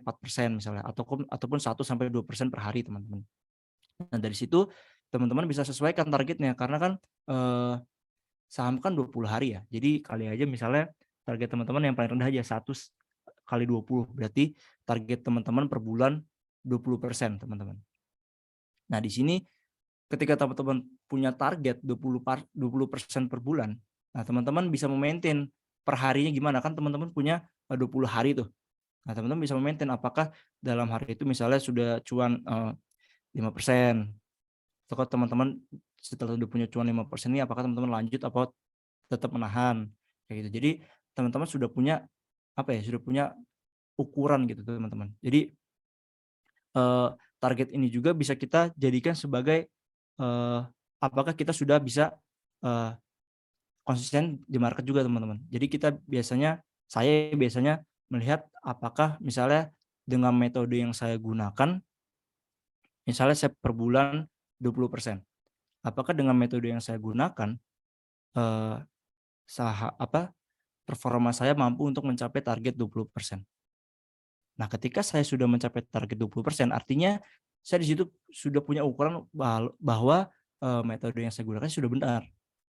misalnya, ataupun 1-2% per hari, teman-teman. Nah, dari situ teman-teman bisa sesuaikan targetnya karena kan saham kan 20 hari ya. Jadi kali aja misalnya target teman-teman yang paling rendah aja 100 kali 20. Berarti target teman-teman per bulan 20%, teman-teman. Nah, di sini ketika teman-teman punya target 20% per bulan, nah teman-teman bisa memaintain per harinya gimana, kan teman-teman punya 20 hari tuh. Nah, teman-teman bisa memaintain apakah dalam hari itu misalnya sudah cuan 5%. Atau teman-teman setelah udah punya cuan 5% ini apakah teman-teman lanjut apa tetap menahan kayak gitu. Jadi teman-teman sudah punya sudah punya ukuran gitu, teman-teman. Jadi target ini juga bisa kita jadikan sebagai apakah kita sudah bisa konsisten di market juga, teman-teman. Jadi saya biasanya melihat apakah misalnya dengan metode yang saya gunakan, misalnya saya per bulan 20%. Apakah dengan metode yang saya gunakan performa saya mampu untuk mencapai target 20%. Nah, ketika saya sudah mencapai target 20%, artinya saya di situ sudah punya ukuran bahwa metode yang saya gunakan sudah benar.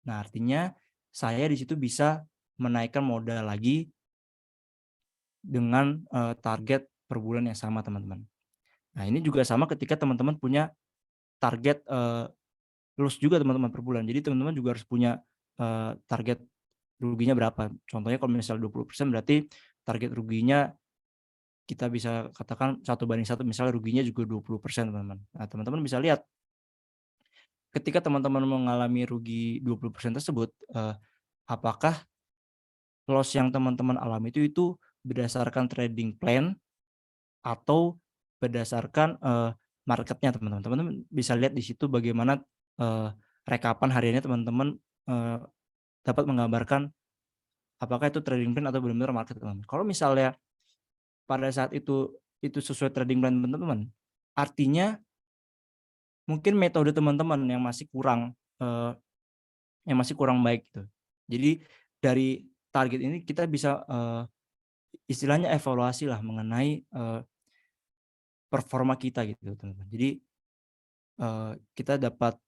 Nah, artinya saya di situ bisa menaikkan modal lagi dengan target per bulan yang sama, teman-teman. Nah, ini juga sama ketika teman-teman punya target loss juga, teman-teman, per bulan. Jadi teman-teman juga harus punya target ruginya berapa. Contohnya kalau misalnya 20% berarti target ruginya kita bisa katakan 1:1, misalnya ruginya juga 20%, teman-teman. Nah, teman-teman bisa lihat ketika teman-teman mengalami rugi 20% tersebut, apakah loss yang teman-teman alami itu berdasarkan trading plan atau berdasarkan marketnya, teman-teman. Teman-teman bisa lihat di situ bagaimana rekapan hariannya teman-teman dapat menggambarkan apakah itu trading plan atau benar-benar market, teman-teman. Kalau misalnya pada saat itu sesuai trading plan teman-teman, artinya mungkin metode teman-teman yang masih kurang baik gitu. Jadi dari target ini kita bisa istilahnya evaluasi lah mengenai performa kita gitu, teman-teman. Jadi kita dapat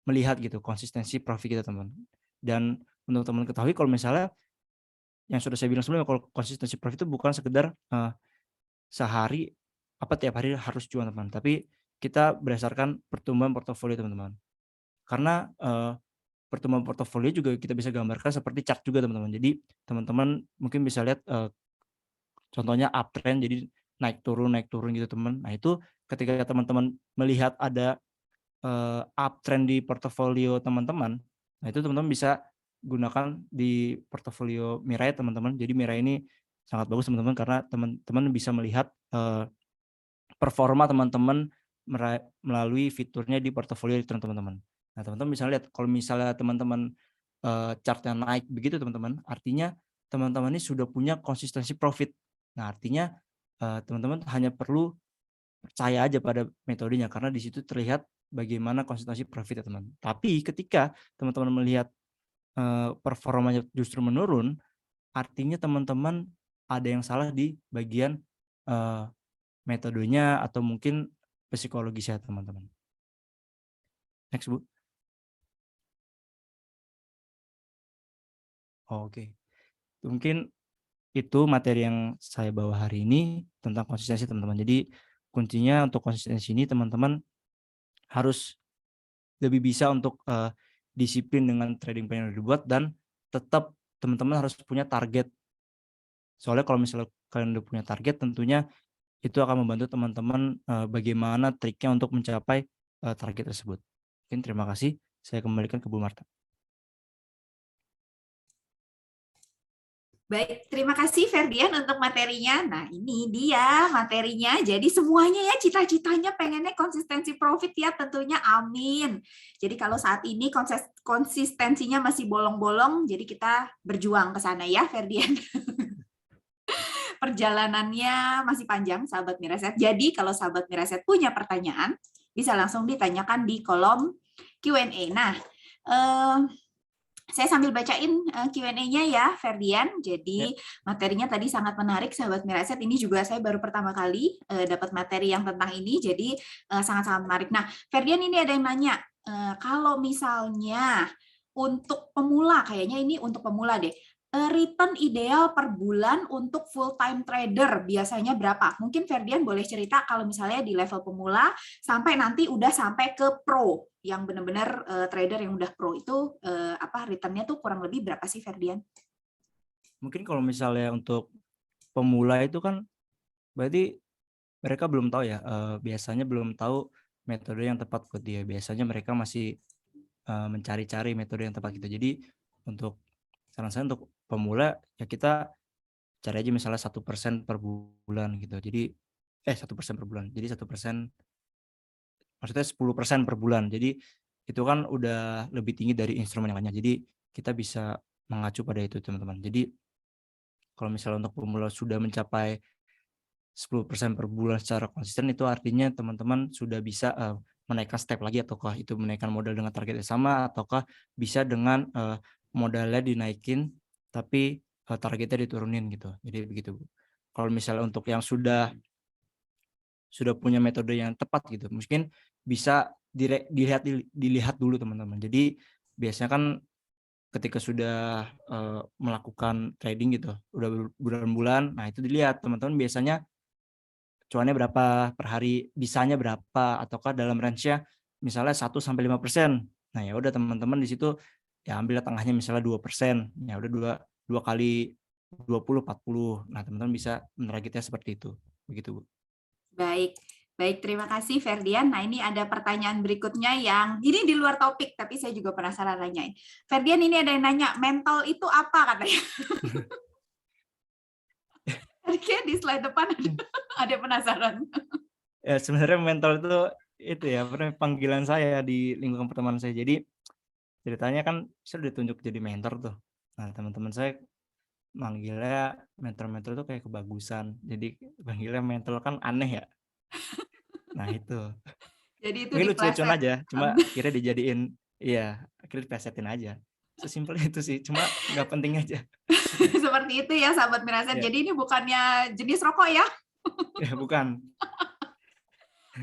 melihat gitu konsistensi profit kita, teman. Dan untuk teman ketahui kalau misalnya yang sudah saya bilang sebelumnya, kalau konsistensi profit itu bukan sekedar sehari tiap hari harus cuan, teman, tapi kita berdasarkan pertumbuhan portofolio, teman-teman. Karena pertumbuhan portofolio juga kita bisa gambarkan seperti chart juga, teman-teman. Jadi teman-teman mungkin bisa lihat contohnya uptrend, jadi naik turun gitu, teman. Nah, itu ketika teman-teman melihat ada uptrend di portofolio teman-teman, nah itu teman-teman bisa gunakan di portofolio Mirai teman-teman. Jadi Mirai ini sangat bagus teman-teman karena teman-teman bisa melihat performa teman-teman melalui fiturnya di portofolio return teman-teman. Nah teman-teman bisa lihat kalau misalnya teman-teman chartnya naik begitu teman-teman, artinya teman-teman ini sudah punya konsistensi profit. Nah artinya teman-teman hanya perlu percaya aja pada metodenya karena di situ terlihat bagaimana konsistensi profit ya teman. Tapi ketika teman-teman melihat performanya justru menurun, artinya teman-teman ada yang salah di bagian metodenya atau mungkin psikologisnya teman-teman. Next Bu. Oke. Mungkin itu materi yang saya bawa hari ini tentang konsistensi teman-teman. Jadi kuncinya untuk konsistensi ini teman-teman harus lebih bisa untuk disiplin dengan trading plan yang dibuat dan tetap teman-teman harus punya target. Soalnya kalau misalnya kalian udah punya target tentunya itu akan membantu teman-teman bagaimana triknya untuk mencapai target tersebut. Mungkin terima kasih. Saya kembalikan ke Bu Marta. Baik, terima kasih Ferdian untuk materinya. Nah, ini dia materinya. Jadi semuanya ya cita-citanya pengennya konsistensi profit ya tentunya, amin. Jadi kalau saat ini konsistensinya masih bolong-bolong, jadi kita berjuang ke sana ya Ferdian. Perjalanannya masih panjang sahabat Miraset. Jadi kalau sahabat Miraset punya pertanyaan, bisa langsung ditanyakan di kolom Q&A. Nah, saya sambil bacain Q&A-nya ya, Ferdian. Jadi materinya tadi sangat menarik, sahabat Miraset. Ini juga saya baru pertama kali dapat materi yang tentang ini, jadi sangat-sangat menarik. Nah, Ferdian ini ada yang nanya, kalau misalnya untuk pemula, kayaknya ini untuk pemula deh, return ideal per bulan untuk full-time trader biasanya berapa? Mungkin Ferdian boleh cerita kalau misalnya di level pemula sampai nanti udah sampai ke pro, yang benar-benar trader yang udah pro itu returnnya tuh kurang lebih berapa sih Ferdian? Mungkin kalau misalnya untuk pemula itu kan berarti mereka belum tahu ya, biasanya belum tahu metode yang tepat buat dia. Biasanya mereka masih mencari-cari metode yang tepat gitu. Jadi untuk saran saya untuk pemula ya kita cari aja misalnya 1% per bulan gitu. Jadi 1% per bulan. Jadi 1% maksudnya 10% per bulan. Jadi itu kan udah lebih tinggi dari instrumen yang lainnya. Jadi kita bisa mengacu pada itu teman-teman. Jadi kalau misalnya untuk pemula sudah mencapai 10% per bulan secara konsisten, itu artinya teman-teman sudah bisa menaikkan step lagi, ataukah itu menaikkan modal dengan target yang sama, ataukah bisa dengan modalnya dinaikin tapi targetnya diturunin gitu. Jadi begitu Bu. Kalau misalnya untuk yang sudah punya metode yang tepat gitu, mungkin bisa dilihat dulu teman-teman. Jadi biasanya kan ketika sudah melakukan trading gitu, udah bulan-bulan, nah itu dilihat teman-teman biasanya cuannya berapa per hari, bisanya berapa, ataukah dalam range-nya misalnya 1-5%. Nah ya udah teman-teman di situ ya ambil tengahnya misalnya 2%. Ya udah 2 kali 20 40. Nah, teman-teman bisa menargetnya seperti itu. Begitu, Bu. Baik. Baik, terima kasih Ferdian. Nah, ini ada pertanyaan berikutnya yang ini di luar topik, tapi saya juga penasaran nanyain. Ferdian, ini ada yang nanya, mental itu apa katanya? Oke, di slide depan ada penasaran. Ya, sebenarnya mental itu ya, panggilan saya di lingkungan pertemanan saya. Jadi ceritanya kan saya udah ditunjuk jadi mentor tuh. Nah, teman-teman saya manggilnya mentor-mentor tuh kayak kebagusan. Jadi panggilnya mentor kan aneh ya. Nah itu. Jadi itu mungkin lucu-lucuan aja, cuma kira dijadiin, akhirnya diplesetin aja. Sesimpel itu sih, cuma nggak penting aja. Seperti itu ya, sahabat Miraset. Jadi ini bukannya jenis rokok ya? Ya, bukan.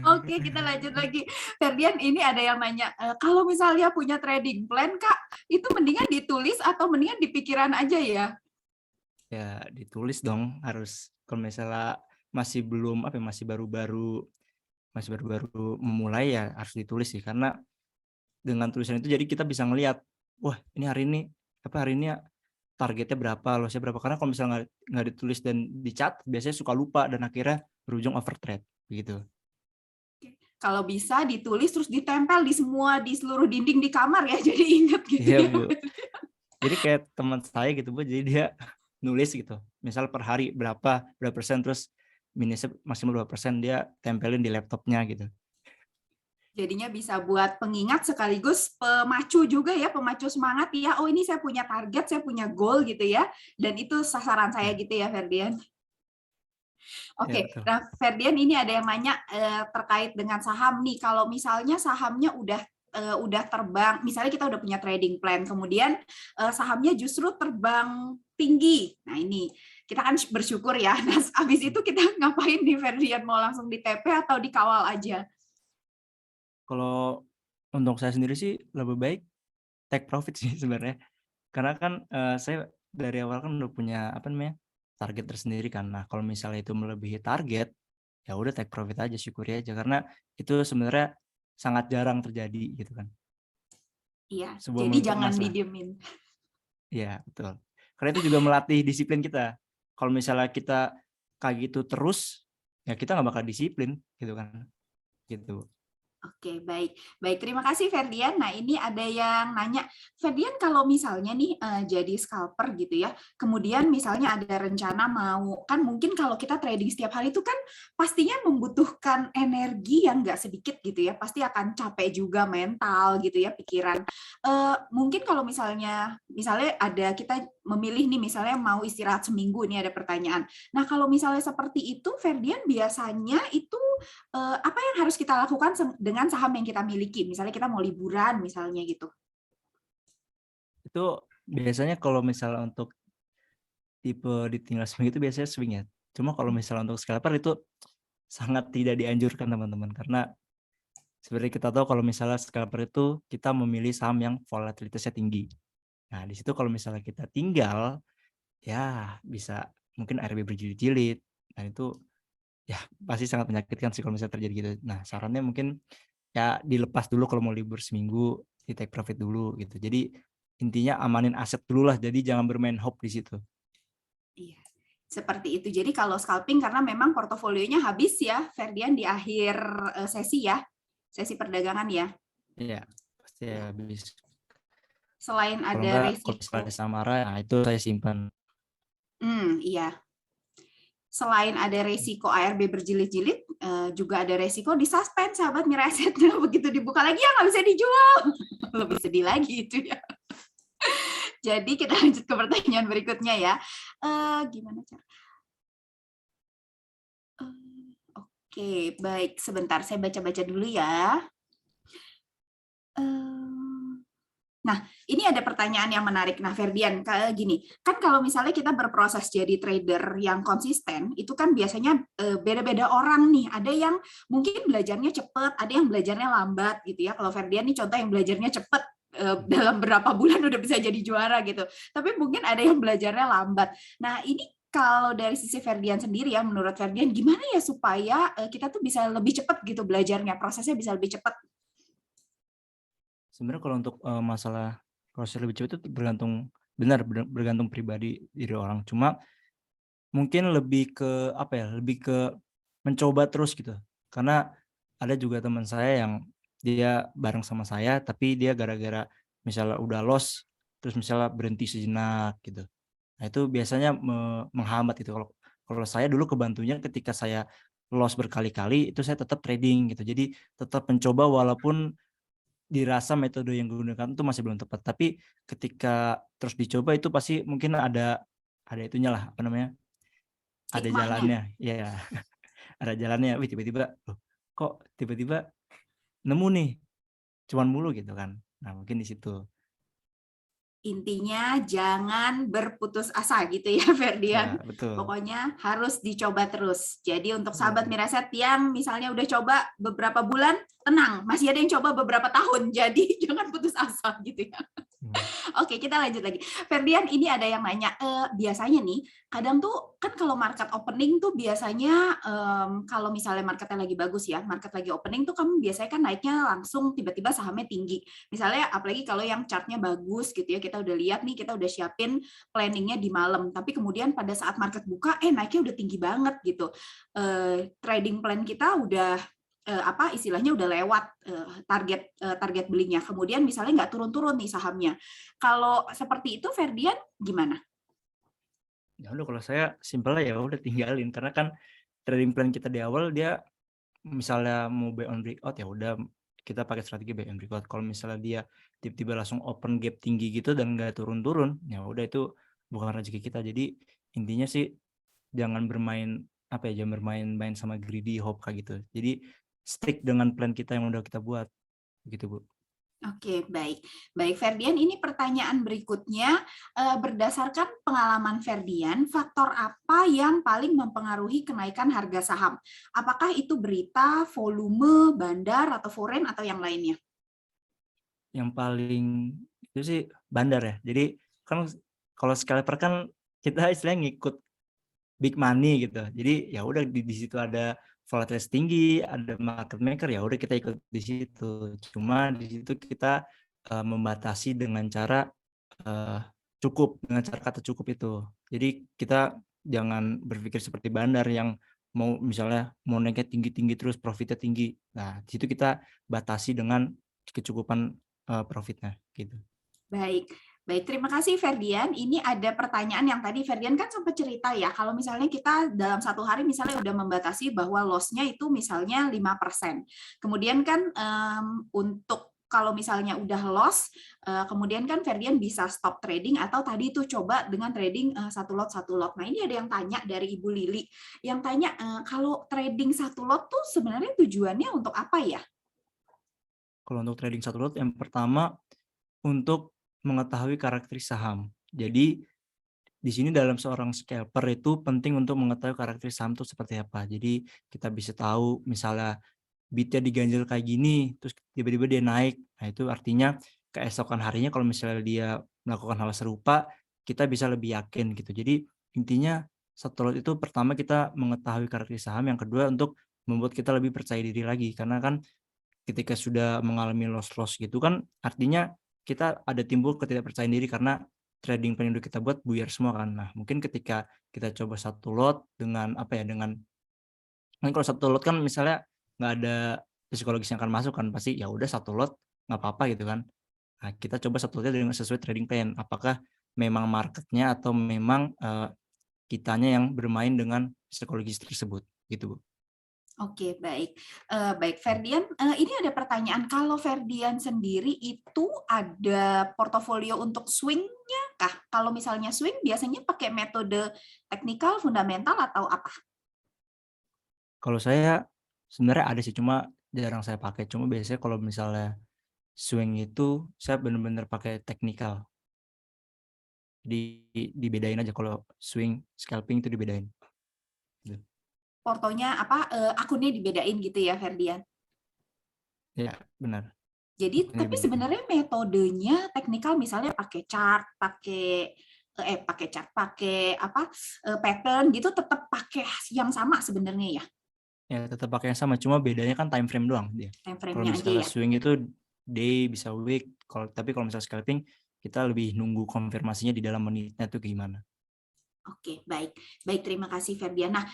Oke, kita lanjut lagi. Ferdian, ini ada yang nanya, kalau misalnya punya trading plan, Kak, itu mendingan ditulis atau mendingan di pikiran aja ya? Ya, ditulis dong harus. Kalau misalnya masih belum masih baru-baru memulai ya harus ditulis sih, karena dengan tulisan itu jadi kita bisa ngelihat, wah ini hari ini targetnya berapa, lossnya berapa. Karena kalau misalnya nggak ditulis dan dicatat biasanya suka lupa dan akhirnya berujung overtrade gitu. kalau bisa ditulis terus ditempel di seluruh dinding di kamar ya, jadi inget gitu Iya, ya. Bu. Jadi kayak teman saya gitu, Bu, jadi dia nulis gitu. Misal per hari berapa persen, terus minusnya maksimal 2%, dia tempelin di laptopnya gitu. Jadinya bisa buat pengingat sekaligus pemacu juga ya, pemacu semangat ya. Oh, ini saya punya target, saya punya goal gitu ya. Dan itu sasaran saya gitu ya, Ferdian. Iya, Oke, betul. nah Ferdian ini ada yang nanya terkait dengan saham nih. Kalau misalnya sahamnya udah terbang, misalnya kita udah punya trading plan, kemudian sahamnya justru terbang tinggi. Nah ini kita kan bersyukur ya. Nah habis itu kita ngapain nih Ferdian? Mau langsung di TP atau dikawal aja? Kalau untuk saya sendiri sih lebih baik take profit sih sebenarnya. Karena kan saya dari awal kan udah punya target tersendiri kan. Nah kalau misalnya itu melebihi target, ya udah take profit aja, syukuri aja, karena itu sebenarnya sangat jarang terjadi gitu kan. Iya, Sebuah jadi momentum jangan emas lah. didiemin. Iya, betul. Karena itu juga melatih disiplin kita. Kalau misalnya kita kayak gitu terus, ya kita nggak bakal disiplin gitu kan. Gitu. Oke, baik. Baik, terima kasih Ferdian. Nah, ini ada yang nanya, Ferdian kalau misalnya nih jadi scalper gitu ya, kemudian misalnya ada rencana mau, kan mungkin kalau kita trading setiap hari itu kan pastinya membutuhkan energi yang nggak sedikit gitu ya, pasti akan capek juga mental gitu ya, pikiran. Mungkin kalau misalnya ada kita memilih nih, misalnya mau istirahat seminggu, ini ada pertanyaan. Nah, kalau misalnya seperti itu, Ferdian biasanya itu apa yang harus kita lakukan dengan saham yang kita miliki? Misalnya kita mau liburan, misalnya gitu. Itu biasanya kalau misalnya untuk tipe ditinggal seminggu itu biasanya swing ya. Cuma kalau misalnya untuk scalper itu sangat tidak dianjurkan teman-teman, karena seperti kita tahu kalau misalnya scalper itu kita memilih saham yang volatilitasnya tinggi. Nah di situ kalau misalnya kita tinggal, ya bisa mungkin ARB berjilid-jilid, dan itu ya pasti sangat menyakitkan sih kalau misalnya terjadi gitu. Nah sarannya mungkin ya dilepas dulu kalau mau libur seminggu, di take profit dulu gitu. Jadi intinya amanin aset dulu lah, jadi jangan bermain hope di situ. Iya, seperti itu. Jadi kalau scalping karena memang portofolionya habis ya, Ferdian, di akhir sesi ya, sesi perdagangan ya. Iya, pasti habis. Selain Kalau ada enggak, kalau resiko. misalnya ada samara, nah itu saya simpan. Iya. Selain ada resiko ARB berjilid-jilid, juga ada resiko di suspend, sahabat Miraset. Begitu dibuka lagi ya nggak bisa dijual. Lebih sedih lagi itu ya. Jadi kita lanjut ke pertanyaan berikutnya ya. Gimana cara? Oke, baik. Sebentar, saya baca-baca dulu ya. Nah, ini ada pertanyaan yang menarik. Nah, Ferdian, kayak gini, kan kalau misalnya kita berproses jadi trader yang konsisten, itu kan biasanya beda-beda orang nih. Ada yang mungkin belajarnya cepat, ada yang belajarnya lambat gitu ya. Kalau Ferdian nih contoh yang belajarnya cepat, dalam berapa bulan udah bisa jadi juara gitu. Tapi mungkin ada yang belajarnya lambat. Nah, ini kalau dari sisi Ferdian sendiri ya, menurut Ferdian gimana ya supaya kita tuh bisa lebih cepat gitu belajarnya, prosesnya bisa lebih cepat? Sebenarnya kalau untuk masalah proses lebih cepat itu bergantung pribadi diri orang. Cuma mungkin lebih ke lebih ke mencoba terus gitu. Karena ada juga teman saya yang dia bareng sama saya, tapi dia gara-gara misalnya udah loss, terus misalnya berhenti sejenak gitu. Nah itu biasanya menghambat gitu. Kalau saya dulu kebantunya ketika saya loss berkali-kali, itu saya tetap trading gitu. Jadi tetap mencoba walaupun dirasa metode yang digunakan itu masih belum tepat. Tapi ketika terus dicoba itu pasti mungkin ada itunya lah, ada Hikmahnya. jalannya. Iya, ada jalannya. Wih tiba-tiba, kok tiba-tiba nemu nih, cuan mulu gitu kan. Nah mungkin di situ. Intinya jangan berputus asa gitu ya, Ferdian. Ya, betul. Pokoknya harus dicoba terus. Jadi untuk sahabat Miraset yang misalnya udah coba beberapa bulan, tenang, masih ada yang coba beberapa tahun. Jadi jangan putus asa gitu ya. Oke, kita lanjut lagi. Ferdian, ini ada yang nanya, biasanya nih, kadang tuh kan kalau market opening tuh biasanya kalau misalnya marketnya lagi bagus ya, market lagi opening tuh kamu biasanya kan naiknya langsung tiba-tiba sahamnya tinggi. Misalnya apalagi kalau yang chartnya bagus gitu ya, kita udah lihat nih, kita udah siapin planningnya di malam, tapi kemudian pada saat market buka, naiknya udah tinggi banget gitu. Trading plan kita udah apa istilahnya udah lewat target belinya, kemudian misalnya nggak turun-turun nih sahamnya. Kalau seperti itu Ferdian gimana? Ya udah kalau saya simpelnya ya udah tinggalin karena kan trading plan kita di awal dia misalnya mau buy on breakout ya udah kita pakai strategi buy on breakout. Kalau misalnya dia tiba-tiba langsung open gap tinggi gitu dan nggak turun-turun, ya udah itu bukan rezeki kita. Jadi intinya sih jangan bermain jangan bermain-main sama greedy hope kayak gitu. Jadi stick dengan plan kita yang udah kita buat, gitu Bu. Oke, baik. Baik, Ferdian, ini pertanyaan berikutnya. Berdasarkan pengalaman Ferdian, faktor apa yang paling mempengaruhi kenaikan harga saham? Apakah itu berita, volume, bandar, atau foreign, atau yang lainnya? Yang paling itu sih bandar ya. Jadi kan kalau scalper kan kita istilahnya ngikut big money gitu. Jadi ya udah di situ ada volatilitas tinggi, ada market maker, ya udah kita ikut di situ. Cuma di situ kita membatasi dengan cara cukup, dengan cara kata cukup itu. Jadi kita jangan berpikir seperti bandar yang mau misalnya mau naiknya tinggi-tinggi terus profitnya tinggi. Nah, di situ kita batasi dengan kecukupan profitnya gitu. Baik. Baik, terima kasih Ferdian. Ini ada pertanyaan yang tadi Ferdian kan sempat cerita ya, kalau misalnya kita dalam satu hari misalnya udah membatasi bahwa loss-nya itu misalnya 5%. Kemudian kan untuk kalau misalnya udah loss, kemudian kan Ferdian bisa stop trading atau tadi itu coba dengan trading satu lot. Nah ini ada yang tanya dari Ibu Lili, yang tanya kalau trading satu lot tuh sebenarnya tujuannya untuk apa ya? Kalau untuk trading satu lot, yang pertama untuk mengetahui karakteristik saham. Jadi di sini dalam seorang scalper itu penting untuk mengetahui karakteristik saham itu seperti apa. Jadi kita bisa tahu misalnya bidnya diganjel kayak gini, terus tiba-tiba dia naik. Nah itu artinya keesokan harinya kalau misalnya dia melakukan hal serupa, kita bisa lebih yakin gitu. Jadi intinya satu lot itu pertama kita mengetahui karakteristik saham, yang kedua untuk membuat kita lebih percaya diri lagi. Karena kan ketika sudah mengalami loss gitu kan artinya kita ada timbul ketidakpercayaan diri karena trading plan yang udah kita buat buyar semua kan. Nah, mungkin ketika kita coba satu lot dengan dengan kalau satu lot kan misalnya nggak ada psikologis yang akan masuk kan, pasti ya udah satu lot nggak apa-apa gitu kan. Nah, kita coba satu lotnya dengan sesuai trading plan. Apakah memang marketnya atau memang kitanya yang bermain dengan psikologis tersebut gitu Bu. Oke, baik. Baik, Ferdian, ini ada pertanyaan. Kalau Ferdian sendiri itu ada portofolio untuk swing-nya kah? Kalau misalnya swing, biasanya pakai metode teknikal, fundamental, atau apa? Kalau saya sebenarnya ada sih, cuma jarang saya pakai. Cuma biasanya kalau misalnya swing itu saya benar-benar pakai teknikal. Dibedain aja kalau swing, scalping itu dibedain. Portonya akunnya dibedain gitu ya, Ferdian? Ya, benar. Jadi, Ini tapi bedain. sebenarnya metodenya teknikal, misalnya pakai chart, pakai pattern gitu, tetap pakai yang sama sebenarnya ya? Ya, tetap pakai yang sama, cuma bedanya kan time frame doang dia. Time Kalau frame-nya aja misalnya ya? swing itu day, bisa week. Tapi kalau misalnya scalping, kita lebih nunggu konfirmasinya di dalam menitnya tuh gimana. Oke, baik. Baik, terima kasih Ferdian. Nah,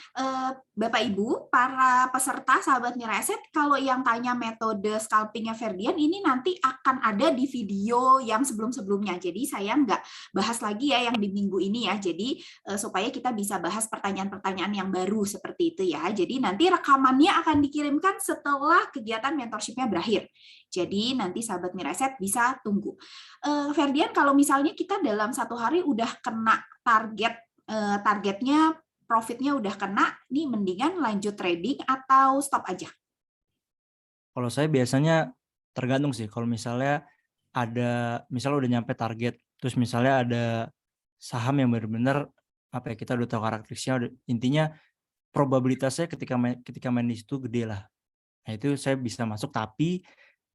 Bapak Ibu, para peserta sahabat Mira Asset, kalau yang tanya metode scalpingnya Ferdian, ini nanti akan ada di video yang sebelum-sebelumnya. Jadi saya nggak bahas lagi ya yang di minggu ini ya. Jadi supaya kita bisa bahas pertanyaan-pertanyaan yang baru seperti itu ya. Jadi nanti rekamannya akan dikirimkan setelah kegiatan mentorship-nya berakhir. Jadi nanti sahabat Mira Asset bisa tunggu. Ferdian, kalau misalnya kita dalam satu hari udah kena targetnya, profitnya udah kena, nih mendingan lanjut trading atau stop aja? Kalau saya biasanya tergantung sih. Kalau misalnya misalnya udah nyampe target, terus misalnya ada saham yang benar-benar kita udah tahu karakteristiknya, intinya probabilitasnya ketika main di situ gede lah. Nah itu saya bisa masuk, tapi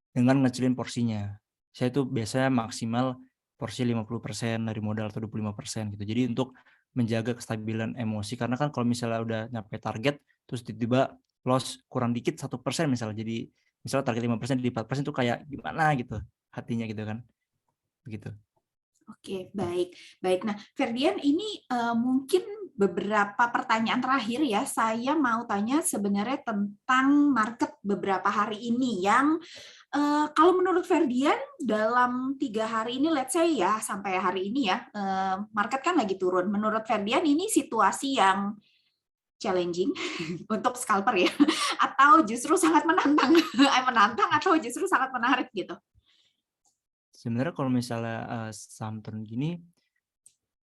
dengan ngecilin porsinya. Saya itu biasanya maksimal porsi 50% dari modal atau 25% gitu. Jadi untuk menjaga kestabilan emosi, karena kan kalau misalnya udah nyampe target terus tiba-tiba loss kurang dikit 1% misalnya, jadi misalnya target 5% jadi 4% tuh kayak gimana gitu hatinya gitu kan, begitu. Oke, baik. Nah, Ferdian, ini mungkin beberapa pertanyaan terakhir ya. Saya mau tanya sebenarnya tentang market beberapa hari ini yang kalau menurut Ferdian dalam 3 hari ini, let's say ya sampai hari ini ya, market kan lagi turun. Menurut Ferdian ini situasi yang challenging untuk scalper ya, atau justru sangat menantang, menantang atau justru sangat menarik gitu. Sebenarnya kalau misalnya saham turun gini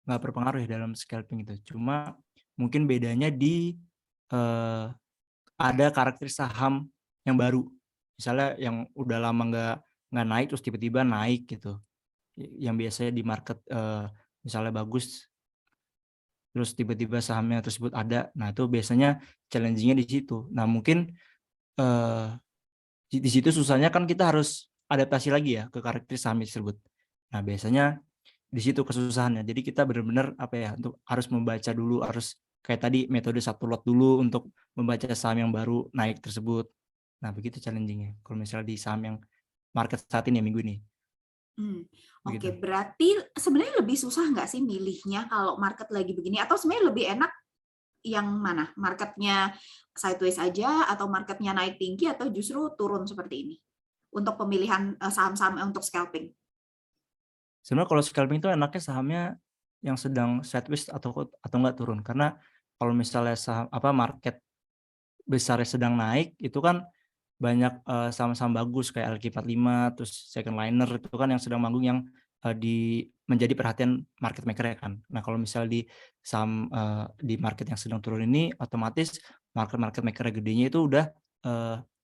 nggak berpengaruh ya dalam scalping itu. Cuma mungkin bedanya di ada karakter saham yang baru. Misalnya yang udah lama nggak naik terus tiba-tiba naik gitu. Yang biasanya di market misalnya bagus terus tiba-tiba sahamnya tersebut ada. Nah, itu biasanya challenging-nya di situ. Nah, mungkin di situ susahnya kan kita harus adaptasi lagi ya ke karakter saham tersebut. Nah, biasanya di situ kesusahannya. Jadi kita benar-benar untuk harus membaca dulu, harus kayak tadi metode 1 lot dulu untuk membaca saham yang baru naik tersebut. Nah, begitu challenging-nya kalau misalnya di saham yang market saat ini ya minggu ini. Oke, berarti sebenarnya lebih susah nggak sih milihnya kalau market lagi begini, atau sebenarnya lebih enak yang mana? Marketnya sideways aja, atau marketnya naik tinggi, atau justru turun seperti ini untuk pemilihan saham-saham untuk scalping? Sebenarnya kalau scalping itu enaknya sahamnya yang sedang sideways atau enggak turun, karena kalau misalnya saham market besarnya sedang naik itu kan banyak saham-saham bagus kayak LQ45 terus second liner itu kan yang sedang manggung yang menjadi perhatian market maker ya kan. Nah, kalau misalnya di saham di market yang sedang turun ini otomatis market maker gedenya itu udah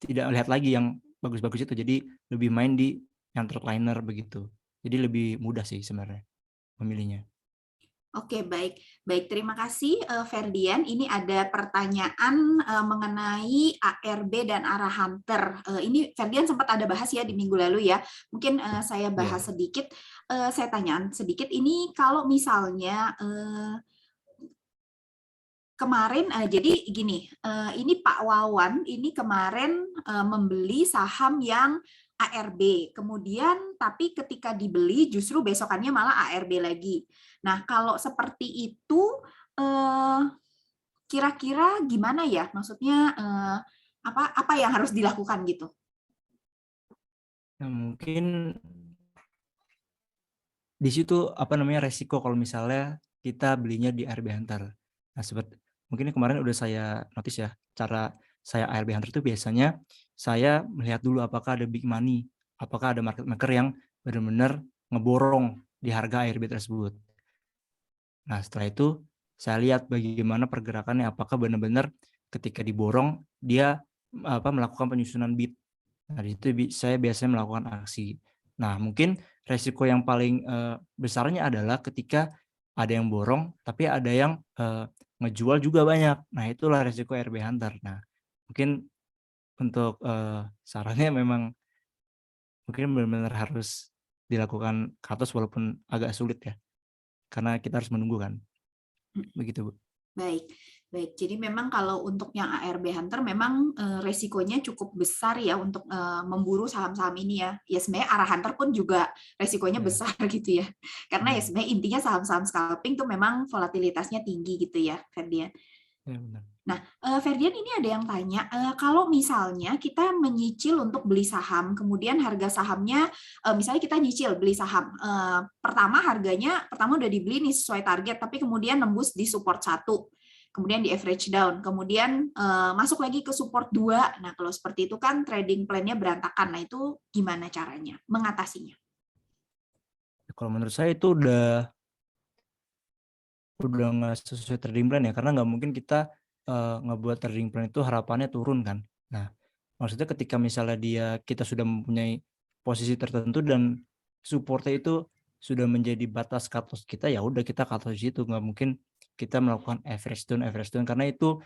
tidak lihat lagi yang bagus-bagus itu, jadi lebih main di yang third liner begitu. Jadi lebih mudah sih sebenarnya memilihnya. Oke, baik. Terima kasih Ferdian. Ini ada pertanyaan mengenai ARB dan arah hunter. Ini Ferdian sempat ada bahas ya di minggu lalu ya. Mungkin saya bahas sedikit. Saya tanyaan sedikit. Ini kalau misalnya kemarin, jadi gini, ini Pak Wawan ini kemarin membeli saham yang ARB, kemudian tapi ketika dibeli justru besokannya malah ARB lagi. Nah, kalau seperti itu kira-kira gimana ya? Maksudnya apa yang harus dilakukan gitu? Nah, mungkin di situ resiko kalau misalnya kita belinya di ARB Hunter. Nah, mungkin kemarin udah saya notice ya, cara saya ARB Hunter itu biasanya saya melihat dulu apakah ada big money, apakah ada market maker yang benar-benar ngeborong di harga ARB tersebut. Nah, setelah itu saya lihat bagaimana pergerakannya, apakah benar-benar ketika diborong dia melakukan penyusunan bid. Nah, di situ saya biasanya melakukan aksi. Nah, mungkin resiko yang paling besarnya adalah ketika ada yang borong tapi ada yang ngejual juga banyak. Nah, itulah resiko ARB Hunter. Nah, mungkin untuk sarannya memang mungkin benar-benar harus dilakukan cut loss walaupun agak sulit ya. Karena kita harus menunggu kan. Begitu, Bu. Baik. Jadi memang kalau untuk yang ARB Hunter memang resikonya cukup besar ya untuk memburu saham-saham ini ya. Ya sebenarnya arah Hunter pun juga resikonya besar gitu ya. Karena ya sebenarnya intinya saham-saham scalping tuh memang volatilitasnya tinggi gitu ya, Ferdian. Ya, benar. Nah, Ferdian ini ada yang tanya, kalau misalnya kita menyicil untuk beli saham, kemudian harga sahamnya, misalnya kita nyicil beli saham, pertama udah dibeli nih sesuai target, tapi kemudian nembus di support 1, kemudian di average down, kemudian masuk lagi ke support 2. Nah, kalau seperti itu kan trading plan-nya berantakan. Nah, itu gimana caranya mengatasinya? Kalau menurut saya itu udah nggak sesuai trading plan ya, karena nggak mungkin kita ngebuat trading plan itu harapannya turun kan. Nah, maksudnya ketika misalnya kita sudah mempunyai posisi tertentu dan supportnya itu sudah menjadi batas cut loss kita, ya udah kita cut loss di situ. Nggak mungkin kita melakukan average down karena itu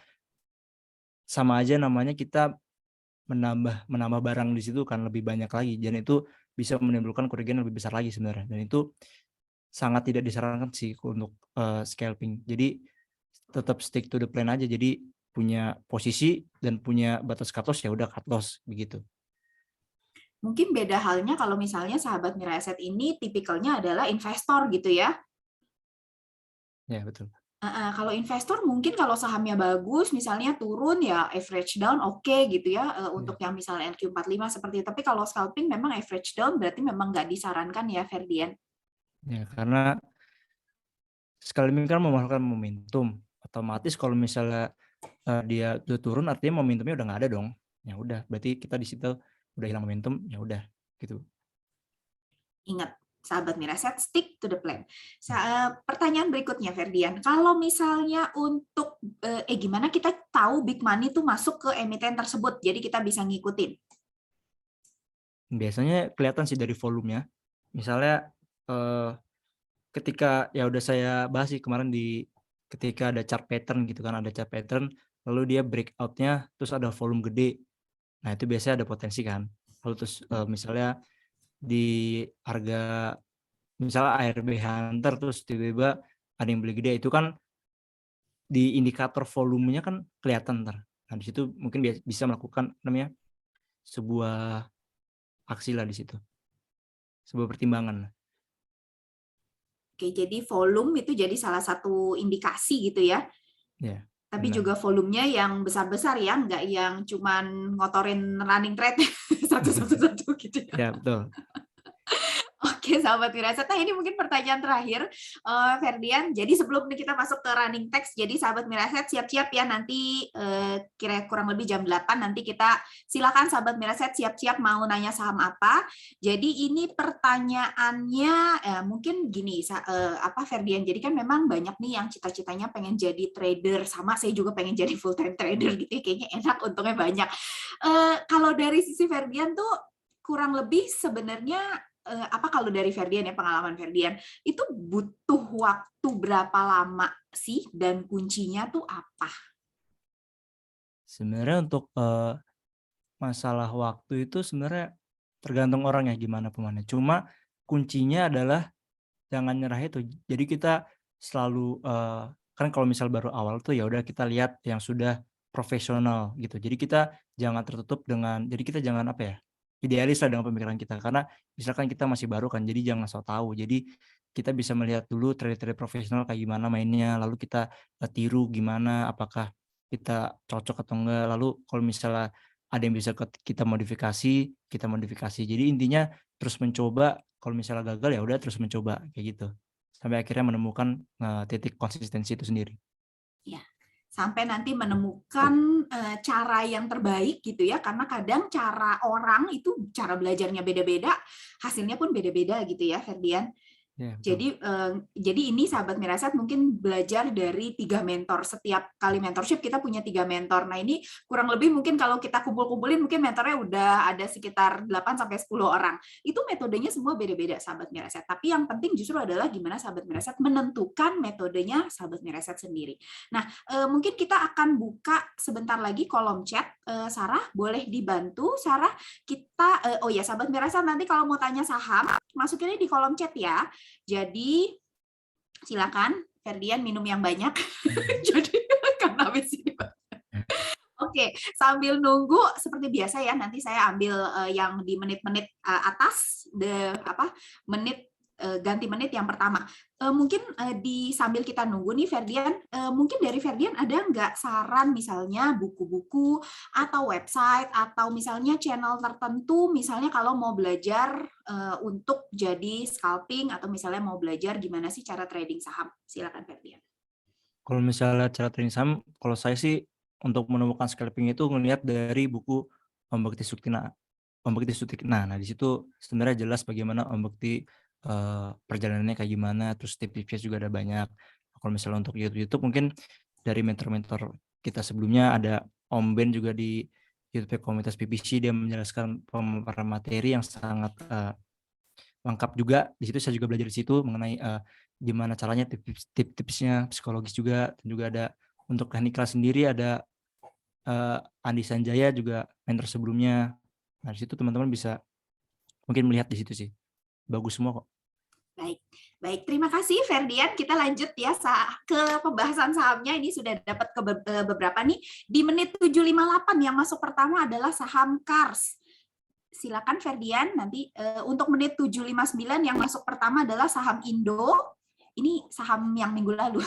sama aja namanya kita menambah barang di situ kan lebih banyak lagi, dan itu bisa menimbulkan kerugian lebih besar lagi sebenarnya, dan itu sangat tidak disarankan sih untuk scalping. Jadi tetap stick to the plan aja. Jadi punya posisi dan punya batas cut loss, ya udah cut loss begitu. Mungkin beda halnya kalau misalnya sahabat Miraset ini tipikalnya adalah investor gitu ya. Ya, betul. Kalau investor mungkin kalau sahamnya bagus, misalnya turun ya average down oke gitu ya, untuk yang misalnya NQ45 seperti itu. Tapi kalau scalping memang average down berarti memang nggak disarankan ya, Ferdian. Ya, karena scalping kan memerlukan momentum. Otomatis kalau misalnya dia udah turun, artinya momentumnya udah nggak ada dong. Ya udah, berarti kita di situ udah hilang momentum, ya udah gitu. Ingat, sahabat Miraset, stick to the plan. Pertanyaan berikutnya, Ferdian. Kalau misalnya untuk, gimana kita tahu big money itu masuk ke emiten tersebut, jadi kita bisa ngikutin? Biasanya kelihatan sih dari volumenya. Misalnya ketika ya udah saya bahas sih kemarin ketika ada chart pattern gitu kan, ada chart pattern, lalu dia breakout-nya terus ada volume gede. Nah, itu biasanya ada potensi kan. Lalu terus misalnya di harga misalnya ARB Hunter terus tiba-tiba ada yang beli gede, itu kan di indikator volumenya kan kelihatan ntar. Nah, di situ mungkin bisa melakukan namanya sebuah aksi lah di situ. Sebuah pertimbangan. Oke, jadi volume itu jadi salah satu indikasi gitu ya. Ya. Tapi benar. juga volumenya yang besar-besar ya, nggak yang cuman ngotorin running trade satu-satu gitu ya. Ya, betul. Oke, sahabat Wirasat. Nah, ini mungkin pertanyaan terakhir, Ferdian. Jadi sebelum kita masuk ke running text, jadi sahabat Wirasat siap-siap ya nanti kira kurang lebih jam 8 nanti kita silakan sahabat Wirasat siap-siap mau nanya saham apa. Jadi ini pertanyaannya mungkin gini, Ferdian. Jadi kan memang banyak nih yang cita-citanya pengen jadi trader, sama saya juga pengen jadi full time trader gitu. Kayaknya enak, untungnya banyak. Kalau dari sisi Ferdian tuh kurang lebih sebenarnya kalau dari Ferdian ya, pengalaman Ferdian itu butuh waktu berapa lama sih dan kuncinya tuh apa? Sebenarnya untuk masalah waktu itu sebenarnya tergantung orangnya gimana pemainnya. Cuma kuncinya adalah jangan nyerah itu. Jadi kita selalu kan kalau misal baru awal tuh ya udah kita lihat yang sudah profesional gitu. Jadi kita jangan tertutup jadi kita jangan idealis lah dengan pemikiran kita, karena misalkan kita masih baru kan, jadi jangan sok tahu. Jadi kita bisa melihat dulu trader-trader profesional kayak gimana mainnya, lalu kita tiru gimana, apakah kita cocok atau enggak. Lalu kalau misalnya ada yang bisa kita modifikasi. Jadi intinya terus mencoba, kalau misalnya gagal ya udah terus mencoba kayak gitu. Sampai akhirnya menemukan titik konsistensi itu sendiri. Ya. Sampai nanti menemukan cara yang terbaik gitu ya, karena kadang cara orang itu cara belajarnya beda-beda, hasilnya pun beda-beda gitu ya, Ferdian. Ya, jadi ini sahabat Mirasat mungkin belajar dari 3 mentor. Setiap kali mentorship kita punya 3 mentor. Nah, ini kurang lebih mungkin kalau kita kumpul-kumpulin mungkin mentornya udah ada sekitar 8 sampai 10 orang. Itu metodenya semua beda-beda sahabat Mirasat. Tapi yang penting justru adalah gimana sahabat Mirasat menentukan metodenya sahabat Mirasat sendiri. Nah, mungkin kita akan buka sebentar lagi kolom chat. Sarah, boleh dibantu Sarah? Kita sahabat Mirasat nanti kalau mau tanya saham, masukinnya di kolom chat ya. Jadi silakan Ferdian minum yang banyak. Jadi karena habis ini. Oke, sambil nunggu seperti biasa ya, nanti saya ambil yang di menit-menit atas, ganti menit yang pertama. Mungkin sambil kita nunggu nih Ferdian, mungkin dari Ferdian ada nggak saran misalnya buku-buku atau website atau misalnya channel tertentu, misalnya kalau mau belajar untuk jadi scalping atau misalnya mau belajar gimana sih cara trading saham. Silakan Ferdian. Kalau misalnya cara trading saham, kalau saya sih untuk menemukan scalping itu ngelihat dari buku Om Bakti Sutikna. Nah, di situ sebenarnya jelas bagaimana Om Bakti perjalanannya kayak gimana, terus tips-tipsnya juga ada banyak. Kalau misalnya untuk YouTube mungkin dari mentor-mentor kita sebelumnya ada Om Ben juga di YouTube komunitas PPC, dia menjelaskan pemaparan materi yang sangat lengkap juga. Di situ saya juga belajar di situ mengenai gimana caranya, tips-tipsnya, psikologis juga, dan juga ada untuk teknikal sendiri ada Andi Sanjaya juga mentor sebelumnya. Nah, di situ teman-teman bisa mungkin melihat di situ sih. Bagus semua kok. Baik, terima kasih Ferdian. Kita lanjut ya ke pembahasan sahamnya. Ini sudah dapat ke beberapa nih. Di menit 758 yang masuk pertama adalah saham Kars. Silakan Ferdian. Nanti untuk menit 759 yang masuk pertama adalah saham ini saham yang minggu lalu.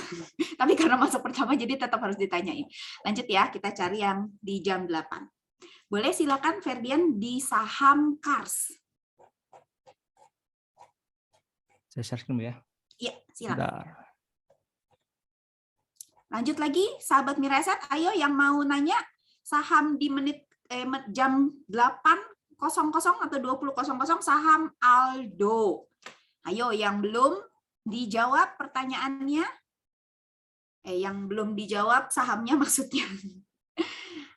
Tapi karena masuk pertama jadi tetap harus ditanyain. Lanjut ya, kita cari yang di jam 8. Boleh silakan Ferdian di saham Kars. Saya share screen ya. Iya, silakan. Bentar. Lanjut lagi, sahabat Miraset, ayo yang mau nanya saham di jam 8.00 atau 20.00 saham Aldo. Ayo yang belum dijawab pertanyaannya, yang belum dijawab sahamnya maksudnya.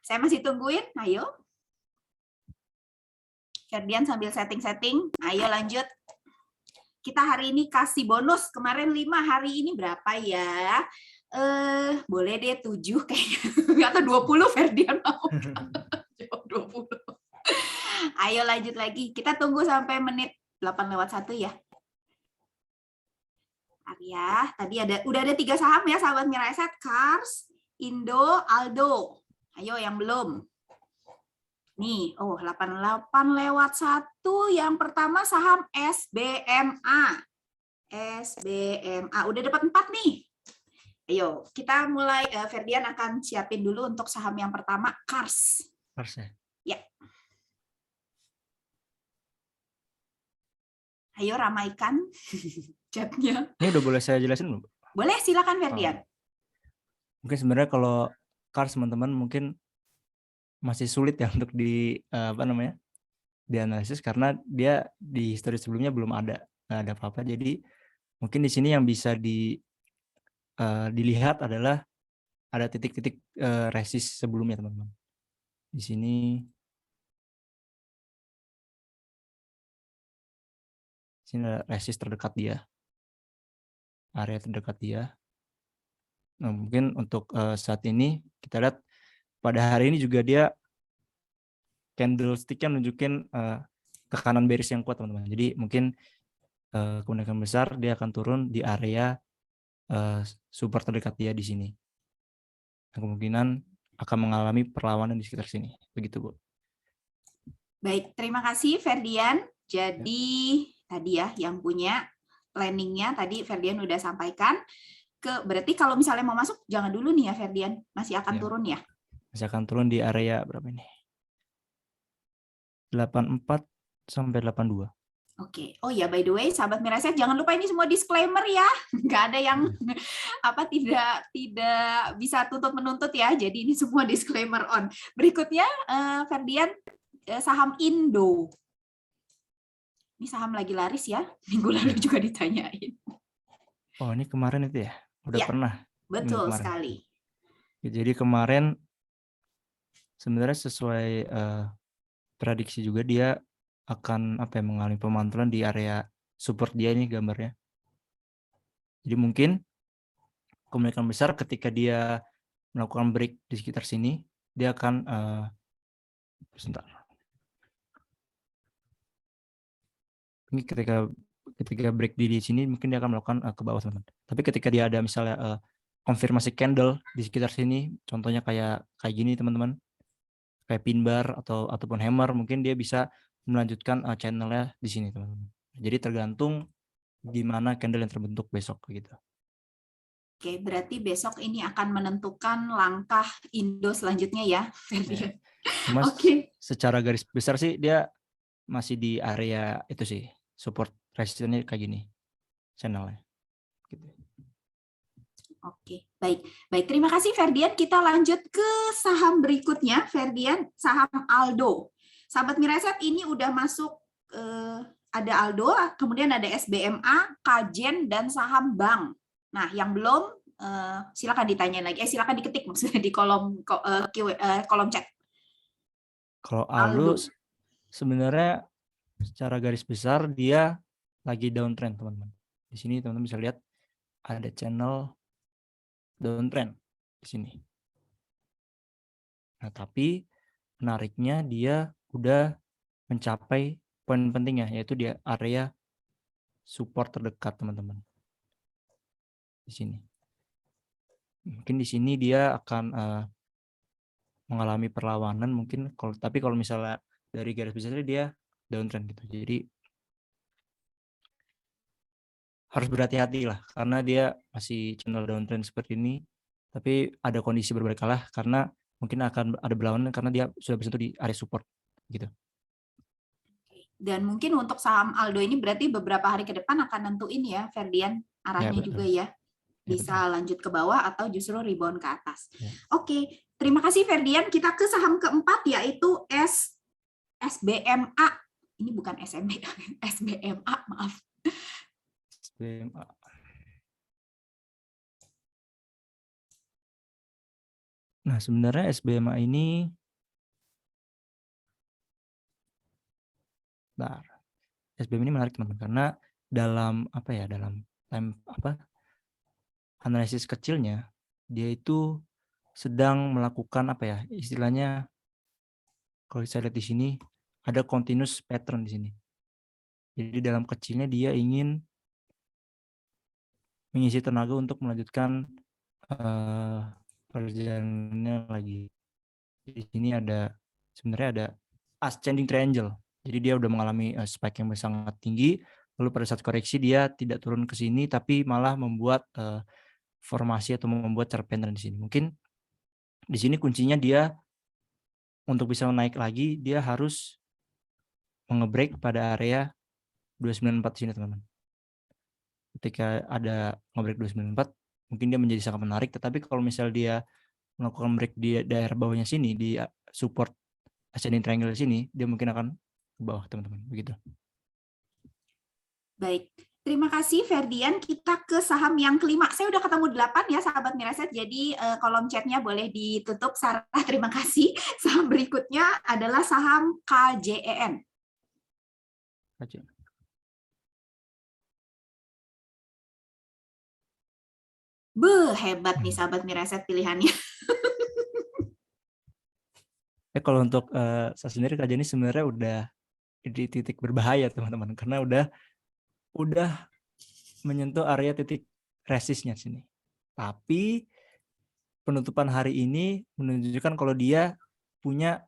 Saya masih tungguin, ayo. Ferdian sambil setting-setting, ayo lanjut. Kita hari ini kasih bonus, kemarin 5, hari ini berapa ya? Boleh deh 7 kayaknya, atau 20 Ferdian mau. 20. Ayo lanjut lagi, kita tunggu sampai menit 8:01 ya. Ya, tadi udah ada 3 saham ya sahabat Miraset, Kars, Indo, Aldo. Ayo yang belum. Nih, 8:08 yang pertama saham SBMA. SBMA udah dapat 4 nih. Ayo, kita mulai. Ferdian akan siapin dulu untuk saham yang pertama, Kars. Kars ya. Ya. Ayo ramaikan chatnya. Ini udah boleh saya jelasin belum? Boleh, silakan Ferdian. Mungkin sebenarnya kalau Kars teman-teman mungkin masih sulit ya untuk dianalisis karena dia di histori sebelumnya belum ada, nggak ada apa-apa. Jadi mungkin di sini yang bisa dilihat adalah ada titik-titik resist sebelumnya teman-teman. Di sini ada resist terdekat dia, area terdekat dia. Nah, mungkin untuk saat ini kita lihat pada hari ini juga dia candlestick-nya menunjukkan tekanan bearish yang kuat teman-teman. Jadi mungkin kemungkinan besar dia akan turun di area support terdekat dia di sini. Kemungkinan akan mengalami perlawanan di sekitar sini. Begitu, Bu. Baik, terima kasih Ferdian. Jadi tadi ya yang punya planningnya tadi Ferdian udah sampaikan. Berarti kalau misalnya mau masuk jangan dulu nih ya Ferdian, masih akan turun ya. Masih akan turun di area berapa ini? 84 sampai 82. Oke. Oh ya, by the way, sahabat Miraset, jangan lupa ini semua disclaimer ya. Nggak ada yang tidak bisa tuntut menuntut ya. Jadi ini semua disclaimer on. Berikutnya, Ferdian, saham Indo. Ini saham lagi laris ya. Minggu lalu juga ditanyain. Oh, ini kemarin itu ya? Udah Ya, pernah? Betul sekali. Jadi kemarin sebenarnya sesuai prediksi juga dia akan mengalami pemantulan di area support dia ini gambarnya. Jadi mungkin kemungkinan besar ketika dia melakukan break di sekitar sini dia akan sebentar. Ini ketika break di sini mungkin dia akan melakukan ke bawah teman-teman. Tapi ketika dia ada misalnya konfirmasi candle di sekitar sini, contohnya kayak gini teman-teman, kayak pin bar ataupun hammer, mungkin dia bisa melanjutkan channelnya di sini teman-teman. Jadi tergantung di mana candle yang terbentuk besok gitu. Oke, berarti besok ini akan menentukan langkah Indo selanjutnya ya. Ya. Cuma secara garis besar sih dia masih di area itu sih, support resistance kayak gini channelnya. Gitu. Oke, baik. Terima kasih Ferdian. Kita lanjut ke saham berikutnya, Ferdian, saham Aldo. Sahabat Miraset, ini udah masuk ada Aldo, kemudian ada SBMA, Kajen, dan saham bank. Nah, yang belum silakan ditanya lagi. Silakan diketik maksudnya di kolom chat. Kalau Aldo sebenarnya secara garis besar dia lagi downtrend teman-teman. Di sini teman-teman bisa lihat ada channel downtrend di sini. Nah, tapi menariknya dia udah mencapai poin pentingnya, yaitu di area support terdekat teman-teman. Di sini. Mungkin di sini dia akan mengalami perlawanan mungkin, tapi kalau misalnya dari garis besar dia downtrend gitu. Jadi harus berhati-hati lah karena dia masih channel downtrend seperti ini, tapi ada kondisi berbalik kalah karena mungkin akan ada berlawanan karena dia sudah bersentuh di area support gitu. Dan mungkin untuk saham Aldo ini berarti beberapa hari ke depan akan nentuin ya, Ferdian, arahnya betul. juga ya. Ya, Bisa lanjut ke bawah atau justru rebound ke atas. Ya. Oke, terima kasih Ferdian. Kita ke saham keempat yaitu SBMA. Ini bukan SMB, SBMA, maaf. SBMA. Nah, sebenarnya SBMA ini SBM ini menarik teman-teman karena dalam time analisis kecilnya dia itu sedang melakukan istilahnya kalau saya lihat di sini ada continuous pattern di sini. Jadi dalam kecilnya dia ingin mengisi tenaga untuk melanjutkan perjalanannya lagi. Di sini sebenarnya ada ascending triangle. Jadi dia udah mengalami spike yang sangat tinggi, lalu pada saat koreksi dia tidak turun ke sini tapi malah membuat formasi atau membuat chart pattern di sini. Mungkin di sini kuncinya dia untuk bisa naik lagi dia harus mengebreak pada area 294 di sini teman-teman. Ketika ada ngebreak 294 mungkin dia menjadi sangat menarik, tetapi kalau misal dia melakukan break di daerah bawahnya sini di support ascending triangle di sini dia mungkin akan ke bawah teman-teman, begitu. Baik. Terima kasih Ferdian. Kita ke saham yang kelima. Saya udah ketemu 8 ya sahabat Miraset. Jadi kolom chatnya boleh ditutup. Sarah, terima kasih. Saham berikutnya adalah saham KJEN. Hebat nih sahabat Miraset pilihannya. Kalau untuk saya sendiri KJEN ini sebenarnya udah di titik berbahaya teman-teman karena udah menyentuh area titik resistnya sini. Tapi penutupan hari ini menunjukkan kalau dia punya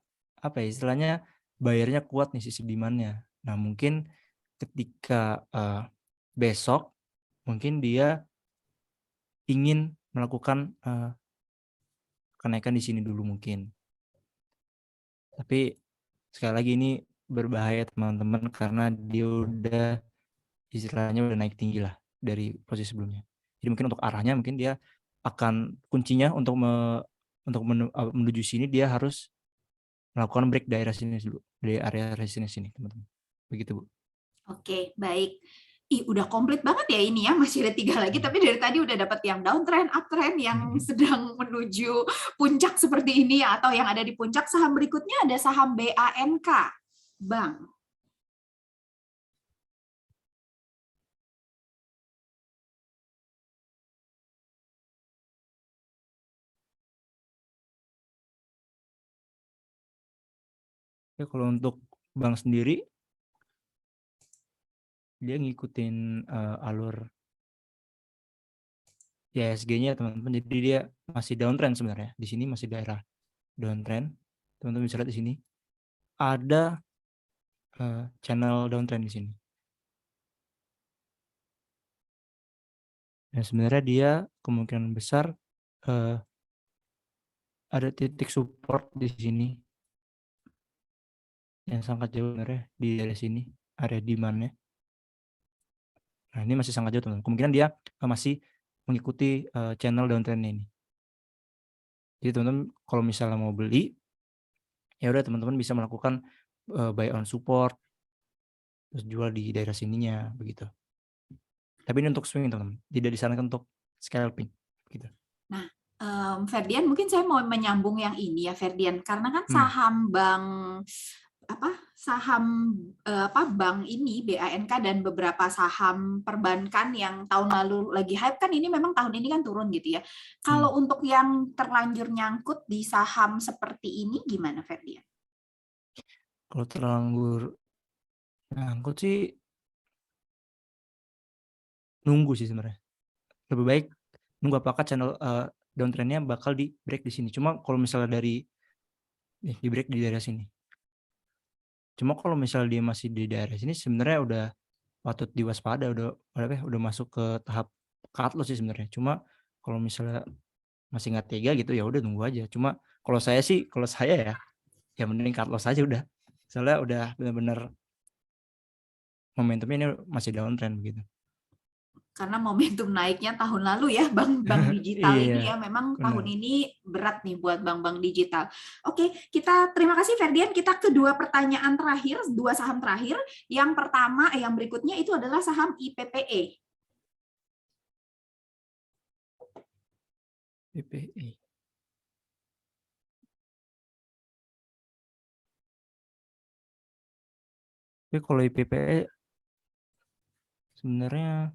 istilahnya bayarnya kuat nih sisi demand-nya. Nah, mungkin ketika besok mungkin dia ingin melakukan kenaikan di sini dulu mungkin. Tapi sekali lagi ini berbahaya teman-teman karena dia udah istilahnya udah naik tinggi lah dari posisi sebelumnya. Jadi mungkin untuk arahnya mungkin dia akan kuncinya untuk menuju sini dia harus melakukan break daerah sini dulu, dari area resistance sini teman-teman. Begitu Bu. Oke, baik. Udah komplit banget ya ini ya, masih ada 3 lagi, tapi dari tadi udah dapat yang downtrend, uptrend, yang sedang menuju puncak seperti ini ya, atau yang ada di puncak. Saham berikutnya ada saham BANK, Bank. Ya, kalau untuk bank sendiri dia ngikutin alur IHSG-nya teman-teman. Jadi dia masih downtrend sebenarnya. Di sini masih daerah downtrend. Teman-teman bisa lihat di sini ada channel downtrend di sini. Dan sebenarnya dia kemungkinan besar ada titik support di sini yang sangat jauh sebenarnya di area sini, area demand-nya. Nah, ini masih sangat jauh teman-teman. Kemungkinan dia masih mengikuti channel downtrend ini. Jadi teman-teman kalau misalnya mau beli, ya udah teman-teman bisa melakukan buy on support, terus jual di daerah sininya begitu. Tapi ini untuk swing teman-teman, tidak disarankan untuk scalping gitu. Nah, Ferdian mungkin saya mau menyambung yang ini ya Ferdian, karena kan saham bank bank ini BANK dan beberapa saham perbankan yang tahun lalu lagi hype kan ini memang tahun ini kan turun gitu ya. Kalau untuk yang terlanjur nyangkut di saham seperti ini gimana Ferdian? Kalau terlanjur nyangkut sih nunggu sih sebenarnya. Lebih baik nunggu apakah channel downtrendnya bakal di break di sini. Cuma kalau misalnya di break di daerah sini. Cuma kalau misalnya dia masih di daerah sini sebenarnya patut diwaspada, udah masuk ke tahap cut loss sih sebenarnya. Cuma kalau misalnya masih nggak tega gitu ya udah tunggu aja. Cuma kalau saya ya mending cut loss aja udah. Soalnya udah benar-benar momentumnya ini masih downtrend begitu. Karena momentum naiknya tahun lalu ya bank digital ini ya, Iya, memang tahun benar. ini berat nih buat bank-bank digital. Oke, kita terima kasih Ferdian. Kita ke dua pertanyaan terakhir, dua saham terakhir. Yang pertama, yang berikutnya itu adalah saham IPPE. PPE. Tapi kalau IPPE sebenarnya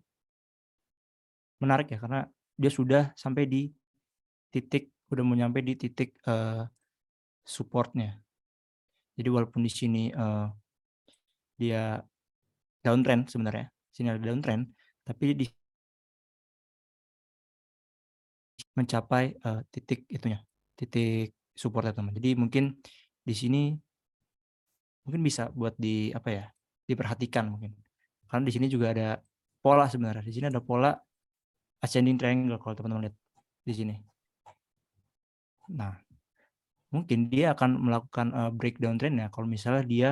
menarik ya karena dia sudah sampai di udah mau nyampe di titik supportnya. Jadi walaupun di sini dia downtrend sebenarnya, sini ada downtrend, tapi di mencapai titik supportnya teman. Jadi mungkin di sini mungkin bisa buat diperhatikan mungkin. Karena di sini juga ada pola sebenarnya. Di sini ada pola ascending triangle kalau teman-teman lihat di sini. Nah, mungkin dia akan melakukan breakdown trendnya kalau misalnya dia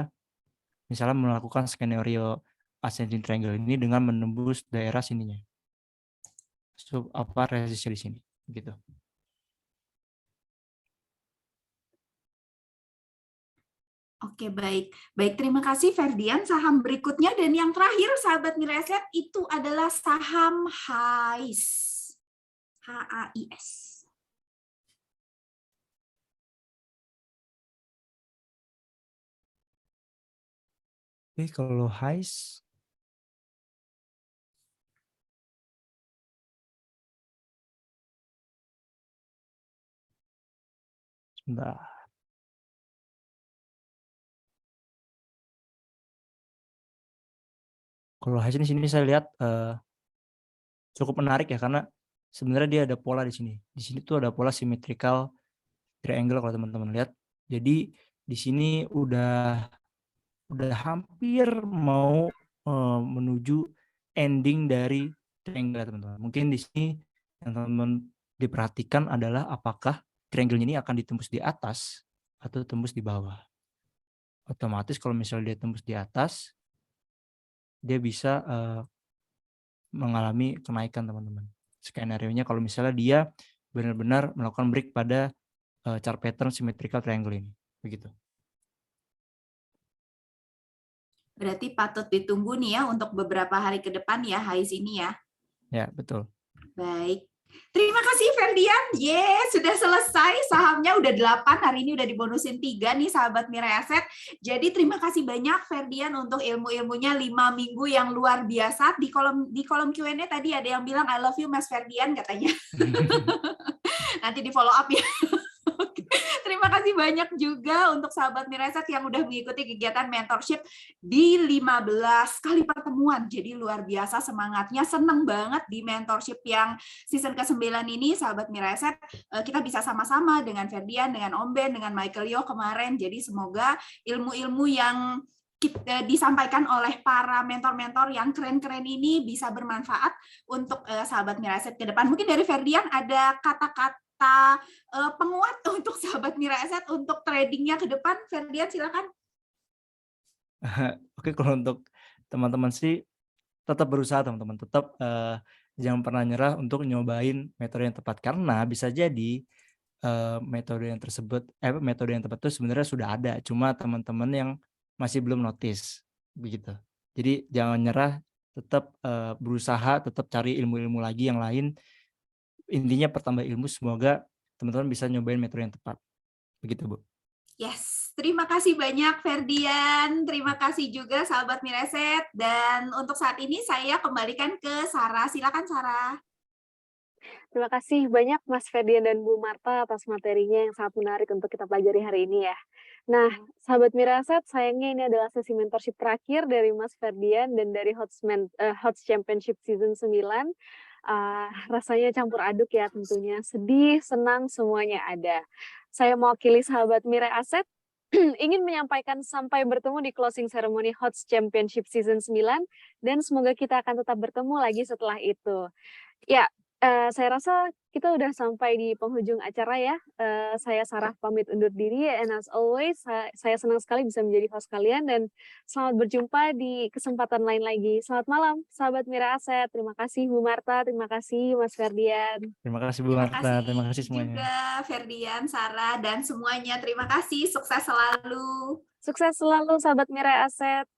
melakukan skenario ascending triangle ini dengan menembus daerah sininya. Resistnya di sini gitu. Oke, baik. Baik, terima kasih Ferdian. Saham berikutnya dan yang terakhir sahabat Mireset itu adalah saham HAIS. HAIS. Oke, kalau HAIS sebentar. Kalau HAIS di sini saya lihat cukup menarik ya karena sebenarnya dia ada pola di sini. Di sini tuh ada pola symmetrical triangle kalau teman-teman lihat. Jadi di sini udah hampir mau menuju ending dari triangle teman-teman. Mungkin di sini yang teman-teman diperhatikan adalah apakah triangle ini akan ditembus di atas atau tembus di bawah. Otomatis kalau misalnya dia tembus di atas, dia bisa mengalami kenaikan teman-teman. Skenario-nya kalau misalnya dia benar-benar melakukan break pada chart pattern symmetrical triangle ini, begitu. Berarti patut ditunggu nih ya untuk beberapa hari ke depan ya HAIS ini ya. Ya, betul. Baik. Terima kasih Ferdian. Sudah selesai. Sahamnya udah 8, hari ini udah dibonusin 3 nih sahabat Mirai Aset. Jadi terima kasih banyak Ferdian untuk ilmu-ilmunya 5 minggu yang luar biasa. Di kolom Q&A tadi ada yang bilang I love you Mas Ferdian katanya. Nanti di follow up ya. Terima kasih banyak juga untuk sahabat Mireset yang udah mengikuti kegiatan mentorship di 15 kali pertemuan. Jadi luar biasa semangatnya, seneng banget di mentorship yang season ke-9 ini sahabat Mireset. Kita bisa sama-sama dengan Ferdian, dengan Om Ben, dengan Michael Yo kemarin. Jadi semoga ilmu-ilmu yang disampaikan oleh para mentor-mentor yang keren-keren ini bisa bermanfaat untuk sahabat Mireset ke depan. Mungkin dari Ferdian ada kata-kata penguat untuk sahabat Mira Aset untuk tradingnya ke depan. Ferdian silakan. Oke, kalau untuk teman-teman sih tetap berusaha teman-teman, tetap jangan pernah nyerah untuk nyobain metode yang tepat karena bisa jadi metode yang tepat itu sebenarnya sudah ada, cuma teman-teman yang masih belum notice begitu. Jadi jangan nyerah, tetap berusaha, tetap cari ilmu-ilmu lagi yang lain. Intinya pertambah ilmu, semoga teman-teman bisa nyobain metode yang tepat. Begitu, Bu. Yes, terima kasih banyak Ferdian. Terima kasih juga sahabat Mireset. Dan untuk saat ini saya kembalikan ke Sarah. Silakan Sarah. Terima kasih banyak Mas Ferdian dan Bu Marta atas materinya yang sangat menarik untuk kita pelajari hari ini ya. Nah, sahabat Miraset, sayangnya ini adalah sesi mentorship terakhir dari Mas Ferdian dan dari HOTS Championship Season 9. Rasanya campur aduk ya tentunya, sedih, senang, semuanya ada. Saya mewakili sahabat Mirai Aset, ingin menyampaikan sampai bertemu di closing ceremony HOTS Championship Season 9 dan semoga kita akan tetap bertemu lagi setelah itu. Ya, saya rasa kita udah sampai di penghujung acara ya. Saya Sarah pamit undur diri, and as always, saya senang sekali bisa menjadi host kalian dan selamat berjumpa di kesempatan lain lagi. Selamat malam, sahabat Mira Aset. Terima kasih Bu Marta, terima kasih Mas Ferdian. Terima kasih Bu Terima Marta, kasih terima kasih semuanya. juga Ferdian, Sarah, dan semuanya. Terima kasih, sukses selalu. Sukses selalu sahabat Mira Aset.